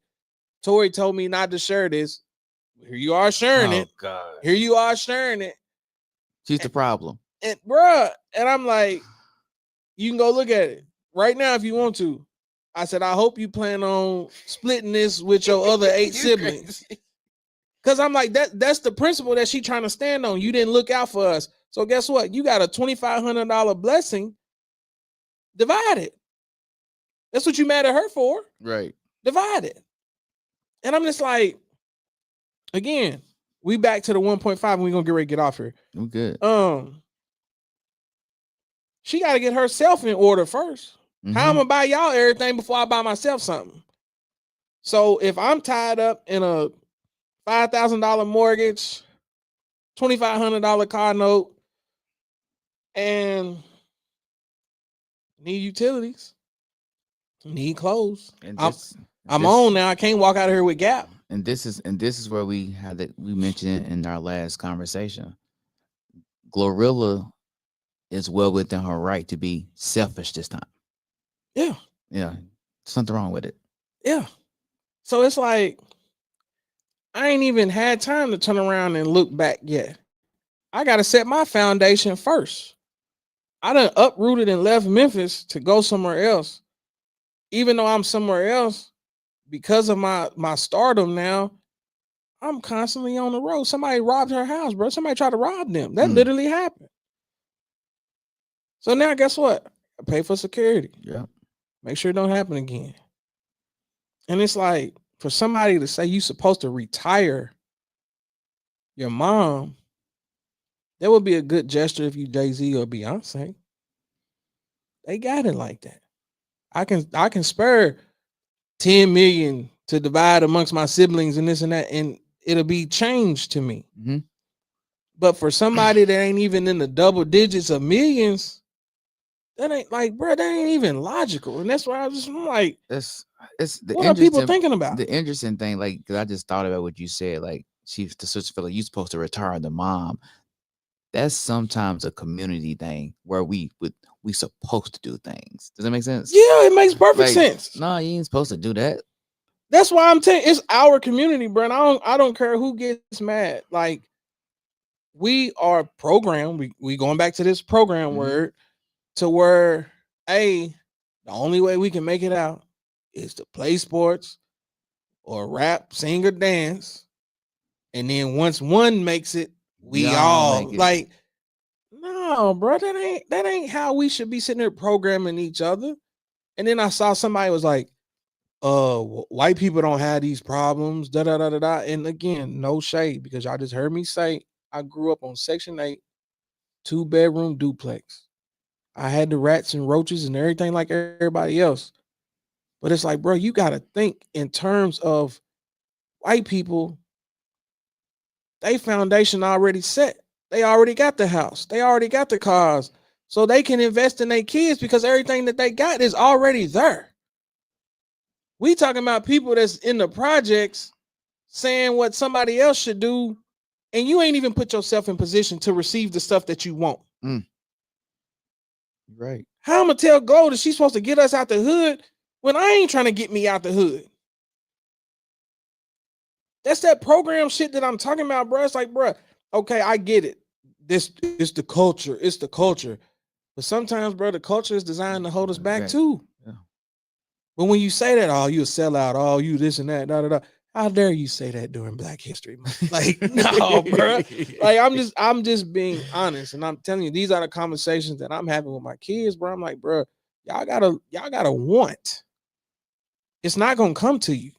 "Tory told me not to share this. Here you are sharing it. God. Here you are sharing it. She's the problem." And bruh, and I'm like, you can go look at it right now if you want to. I said, I hope you plan on splitting this with your other 8 siblings. Because I'm like, that's the principle that she trying to stand on. You didn't look out for us. So guess what? You got a $2,500 blessing. Divide it. That's what you mad at her for. Right. Divide it. And I'm just like, again, we back to the 1.5 and we're gonna get ready to get off here. I'm good. She got to get herself in order first. Mm-hmm. How I'm gonna buy y'all everything before I buy myself something? So if I'm tied up in a $5,000 mortgage, $2,500 car note, and need utilities, need clothes, And I'm on now. I can't walk out of here with Gap. And this is where we mentioned it in our last conversation. Glorilla is well within her right to be selfish this time. Yeah. Yeah. Something wrong with it. Yeah. So it's like, I ain't even had time to turn around and look back yet. I got to set my foundation first. I done uprooted and left Memphis to go somewhere else. Even though I'm somewhere else, because of my stardom now, I'm constantly on the road. Somebody robbed her house, bro. Somebody tried to rob them. That literally happened. So now guess what? I pay for security. Yeah. Make sure it don't happen again. And it's like, for somebody to say you're supposed to retire your mom, that would be a good gesture if you Jay-Z or Beyonce. They got it like that. I can spare 10 million to divide amongst my siblings and this and that, and it'll be change to me. Mm-hmm. But for somebody that ain't even in the double digits of millions, that ain't like, bro, that ain't even logical. And that's why I'm like, it's the what are people thinking about? The interesting thing, like, because I just thought about what you said, like, the sister feel like you supposed to retire the mom. That's sometimes a community thing where we supposed to do things. Does that make sense? Yeah, it makes perfect sense. No, you ain't supposed to do that. That's why I'm telling you, it's our community, bro. And I don't care who gets mad. Like, we are programmed. We going back to this program word to where, the only way we can make it out is to play sports or rap, sing, or dance. And then once one makes it, we all make it. Like, no, bro, that ain't how we should be sitting there programming each other. And then I saw somebody was like, white people don't have these problems, da da da da da. And again, no shade, because y'all just heard me say I grew up on Section 8, 2-bedroom duplex. I had the rats and roaches and everything like everybody else. But it's like, bro, you got to think in terms of white people. They foundation already set. They already got the house. They already got the cars. So they can invest in their kids because everything that they got is already there. We talking about people that's in the projects saying what somebody else should do, and you ain't even put yourself in position to receive the stuff that you want. Right. How I'm gonna tell Gold that she's supposed to get us out the hood when I ain't trying to get me out the hood? That's that program shit that I'm talking about, bro. It's like, bro, okay, I get it. this is the culture. It's the culture. But sometimes, bro, the culture is designed to hold us back Right. too. Yeah. But when you say that, oh, you a sellout, oh, you this and that, da da da. How dare you say that during Black History Month? Like, no, bro. Like, I'm just being honest, and I'm telling you, these are the conversations that I'm having with my kids, bro. I'm like, bro, y'all gotta want. It's not gonna come to you.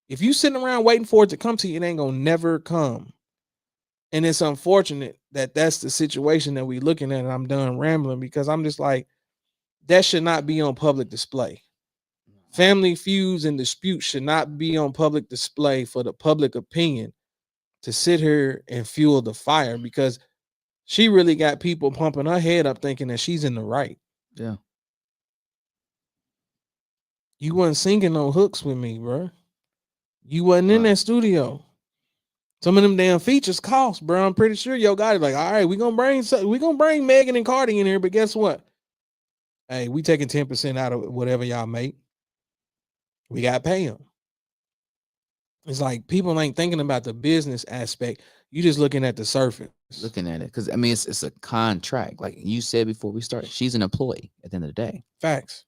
If you sitting around waiting for it to come to you, it ain't gonna never come. And it's unfortunate that that's the situation that we looking at. And I'm done rambling because I'm just like, that should not be on public display. Family feuds and disputes should not be on public display for the public opinion to sit here and fuel the fire, because she really got people pumping her head up thinking that she's in the right. Yeah. You wasn't singing no hooks with me, bro. You wasn't in Right. that studio. Some of them damn features cost, bro. I'm pretty sure Yo Gotti like, all right, we're gonna bring Megan and Cardi in here, but guess what? Hey, we taking 10% out of whatever y'all make. We got to pay them. It's like people ain't thinking about the business aspect. You just looking at the surface. Looking at it, because I mean, it's a contract. Like you said before we started, she's an employee at the end of the day. Facts.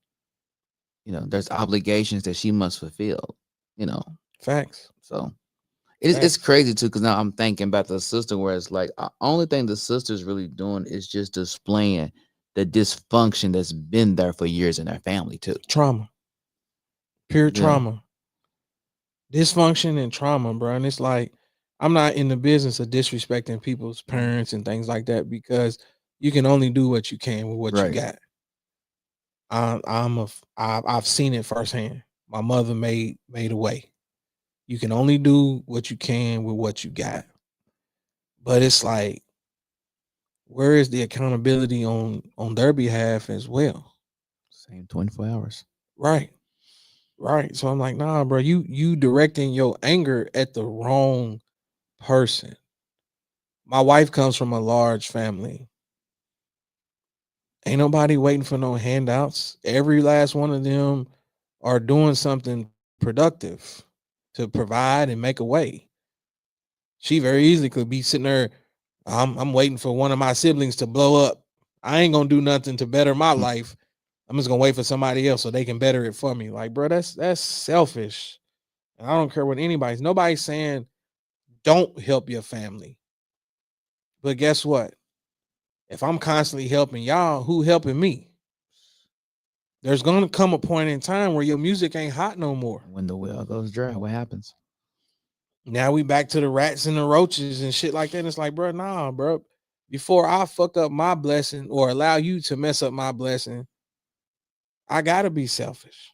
You know, there's obligations that she must fulfill. You know, Facts. so it's crazy too. Because now I'm thinking about the sister, where it's like only thing the sister's really doing is just displaying the dysfunction that's been there for years in their family too. Trauma. Pure Yeah. trauma. Dysfunction and trauma, bro. And it's like, I'm not in the business of disrespecting people's parents and things like that, because you can only do what you can with what you Right. got. I've seen it firsthand. My mother made a way. You can only do what you can with what you got. But it's like, where is the accountability on their behalf as well? Same 24 hours. Right. Right. So I'm like, nah, bro, you directing your anger at the wrong person. My wife comes from a large family. Ain't nobody waiting for no handouts. Every last one of them are doing something productive to provide and make a way. She very easily could be sitting there, I'm waiting for one of my siblings to blow up. I ain't gonna do nothing to better my life. I'm just gonna wait for somebody else so they can better it for me. Like, bro, that's selfish. And I don't care what nobody's saying don't help your family. But guess what? If I'm constantly helping y'all, who helping me? There's gonna come a point in time where your music ain't hot no more. When the well goes dry, what happens? Now we back to the rats and the roaches and shit like that. And it's like, bro, nah, bro. Before I fuck up my blessing or allow you to mess up my blessing, I gotta be selfish.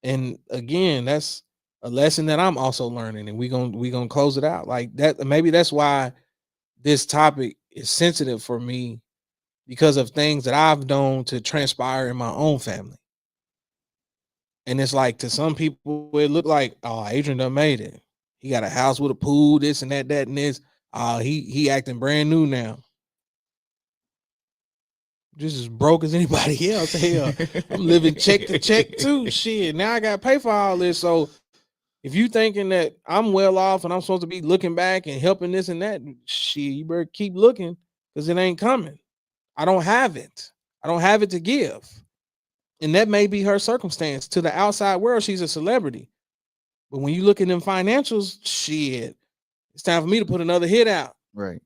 And again, that's a lesson that I'm also learning, and we gonna close it out like that. Maybe that's why this topic is sensitive for me, because of things that I've known to transpire in my own family. And it's like, to some people, it looked like, oh, Adrian done made it. He got a house with a pool, this and that, and this. He acting brand new now. Just as broke as anybody else. Hell, I'm living check to check too. Shit, now I got to pay for all this. So if you thinking that I'm well off and I'm supposed to be looking back and helping this and that, shit, you better keep looking, because it ain't coming. I don't have it. I don't have it to give. And that may be her circumstance. To the outside world, she's a celebrity. But when you look at them financials, shit, it's time for me to put another hit out. Right.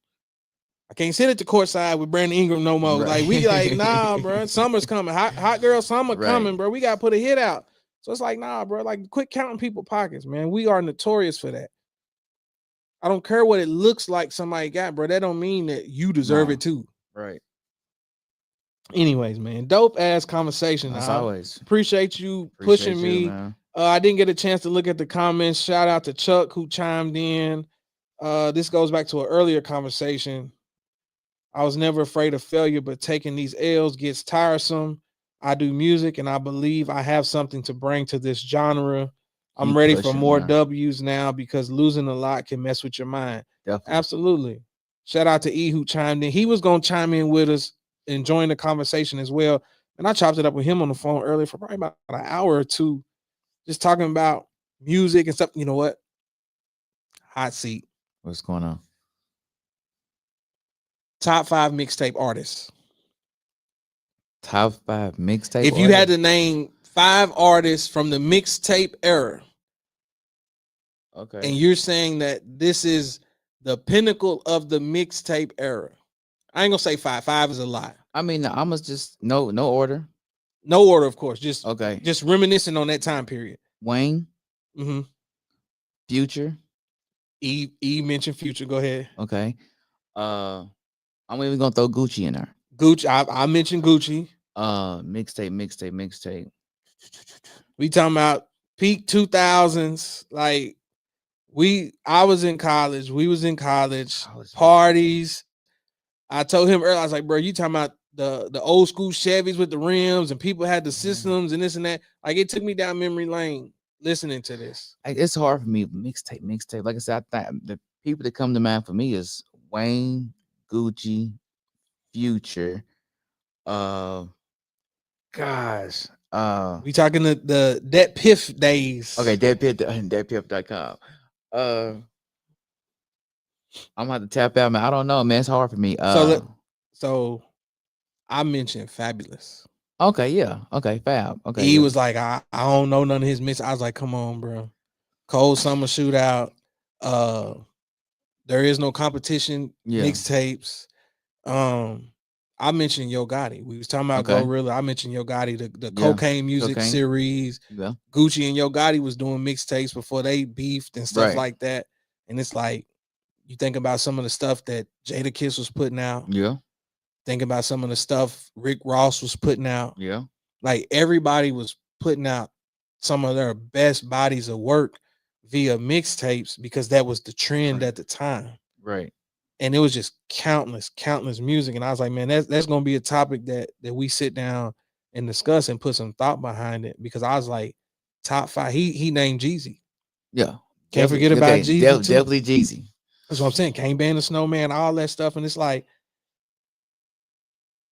I can't sit at the courtside with Brandon Ingram no more. Right. Like, we like, nah, bro, summer's coming. Hot girl summer Right. coming, bro. We got to put a hit out. So it's like, nah, bro, like, quit counting people's pockets, man. We are notorious for that. I don't care what it looks like somebody got, bro. That don't mean that you deserve Nah. it too. Right. Anyways, man, dope ass conversation. As I always. appreciate you Appreciate pushing you, me. man. I didn't get a chance to look at the comments. Shout out to Chuck who chimed in. This goes back to an earlier conversation. I was never afraid of failure, but taking these L's gets tiresome. I do music and I believe I have something to bring to this genre. I'm Keep ready for pushing, more man. W's now, because losing a lot can mess with your mind. Definitely. Absolutely. Shout out to E who chimed in. He was going to chime in with us and join the conversation as well. And I chopped it up with him on the phone earlier for probably about an hour or two, just talking about music and stuff. You know what? Hot seat. What's going on? Top 5 mixtape artists. Top 5 mixtape. If you had to name 5 artists from the mixtape era, okay, and you're saying that this is the pinnacle of the mixtape era, I ain't gonna say 5. 5 is a lot. I mean, I'm gonna just no order. No order, of course. Just Okay, just reminiscing on that time period. Wayne, Mm-hmm. Future. E mentioned Future. Go ahead. Okay, I'm even gonna throw Gucci in there. Gucci. I mentioned Gucci. Mixtape. We talking about peak 2000s. Like I was in college. We was in college. Parties. I told him earlier, I was like, bro, you talking about the old school Chevys with the rims and people had the systems and this and that. Like it took me down memory lane listening to this. It's hard for me. Mixtape. Like I said, I think the people that come to mind for me is Wayne, Gucci, Future. Gosh. We talking the Dat Piff days. Okay, deadpiff.com. I'm gonna have to tap out, man. I don't know, man. It's hard for me. So I mentioned Fabulous. Okay, yeah. Okay, Fab. Okay. He was like, I don't know none of his mix. I was like, come on, bro. Cold Summer Shootout. There is no competition. Yeah. Mixtapes. I mentioned Yo Gotti. We was talking about Glorilla. I mentioned Yo Gotti, the Cocaine Music series. Yeah. Gucci and Yo Gotti was doing mixtapes before they beefed and stuff like that. And it's like, you think about some of the stuff that Jadakiss was putting out. Yeah. Think about some of the stuff Rick Ross was putting out. Yeah. Like everybody was putting out some of their best bodies of work via mixtapes because that was the trend at the time. Right. And it was just countless music. And I was like, man, that's gonna be a topic that we sit down and discuss and put some thought behind it. Because I was like, top 5. He named Jeezy. Yeah. Can't forget about Jeezy. Definitely Jeezy. That's what I'm saying. Can't Ban the Snowman, all that stuff. And it's like,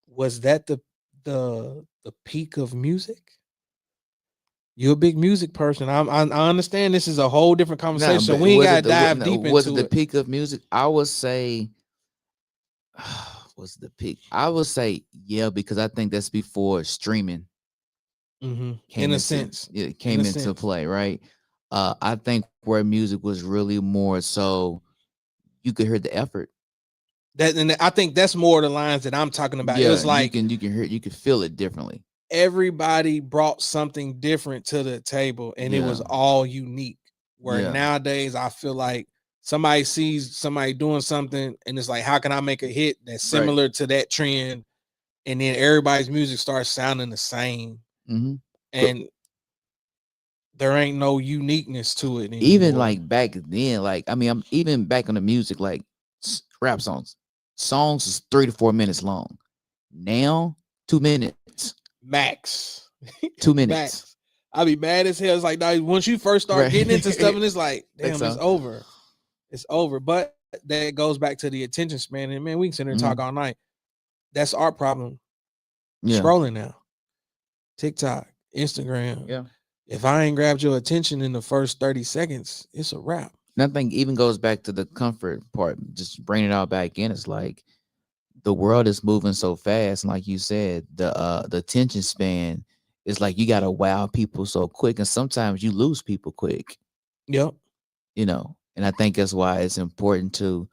was that the peak of music? You're a big music person. I understand this is a whole different conversation. So we ain't gotta dive deep into it. Was it the peak of music? I would say was the peak. I would say yeah, because I think that's before streaming. In a sense. It came into play, right? I think where music was really more so you could hear the effort. And I think that's more the lines that I'm talking about. Yeah, it was like you can hear, you can feel it differently. Everybody brought something different to the table, and it was all unique. Where nowadays I feel like somebody sees somebody doing something, and it's like, how can I make a hit that's similar to that trend? And then everybody's music starts sounding the same, and there ain't no uniqueness to it anymore. Even like back then, like I mean, I'm even back on the music, like rap songs is 3 to 4 minutes long. Now 2 minutes max. 2 minutes. Max. I'll be mad as hell. It's like, nah, once you first start getting into stuff, and it's like, damn, it's over. It's over. But that goes back to the attention span. And man, we can sit there and talk all night. That's our problem. Scrolling now. TikTok, Instagram. Yeah. If I ain't grabbed your attention in the first 30 seconds, it's a wrap. Nothing even goes back to the comfort part. Just bringing it all back in. It's like the world is moving so fast, and like you said, the attention span is like you gotta wow people so quick, and sometimes you lose people quick. Yep. You know, and I think that's why it's important to,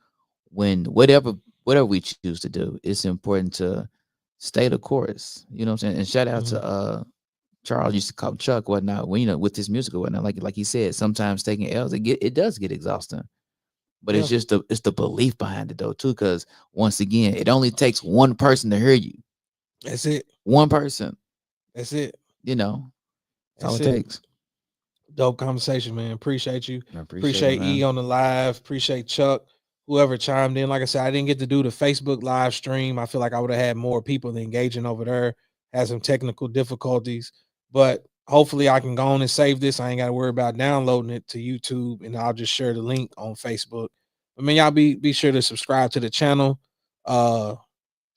when whatever we choose to do, it's important to stay the course. You know what I'm saying? And shout out to Charles, used to call Chuck, whatnot, when, you know, with his music or whatnot, like he said, sometimes taking L's, it does get exhausting. But it's just the belief behind it though, too, because once again, it only takes one person to hear you. That's it. One person. That's it. You know, that's all it takes. Dope conversation, man. Appreciate you. Appreciate E on the live. Appreciate Chuck, whoever chimed in. Like I said, I didn't get to do the Facebook live stream. I feel like I would have had more people engaging over there. Had some technical difficulties, but hopefully I can go on and save this. I ain't got to worry about downloading it to YouTube, and I'll just share the link on Facebook. I mean, y'all be sure to subscribe to the channel. Tell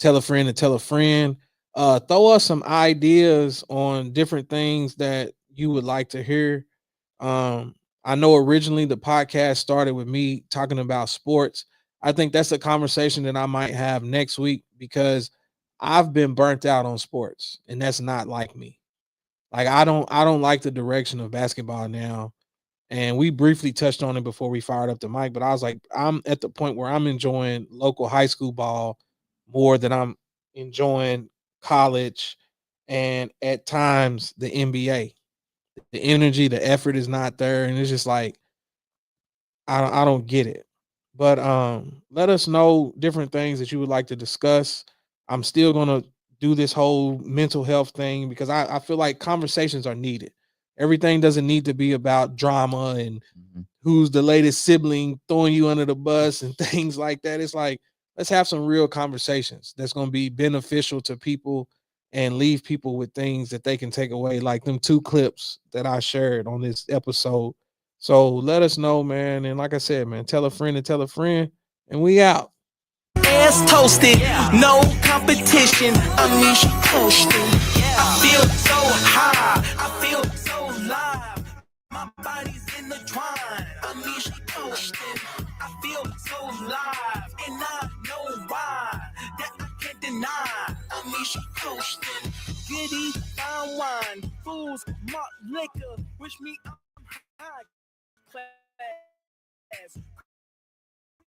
a friend to tell a friend. Throw us some ideas on different things that you would like to hear. I know originally the podcast started with me talking about sports. I think that's a conversation that I might have next week because I've been burnt out on sports, and that's not like me. Like I don't like the direction of basketball now. And we briefly touched on it before we fired up the mic, but I was like, I'm at the point where I'm enjoying local high school ball more than I'm enjoying college and at times the NBA. The energy, the effort is not there, and it's just like I don't get it. But let us know different things that you would like to discuss. I'm still gonna do this whole mental health thing because I feel like conversations are needed. Everything doesn't need to be about drama and Mhm. who's the latest sibling throwing you under the bus and things like that. It's like, let's have some real conversations that's going to be beneficial to people and leave people with things that they can take away, like them 2 clips that I shared on this episode. So let us know, man. And like I said, man, tell a friend and tell a friend, and we out. Ass toasted, no competition. Amisha coasting. I feel so high, I feel so live. My body's in the twine. Amisha coasting. I feel so live, and I know why. That I can't deny. Amisha coasting. Giddy, fine wine, fools, malt liquor. Wish me.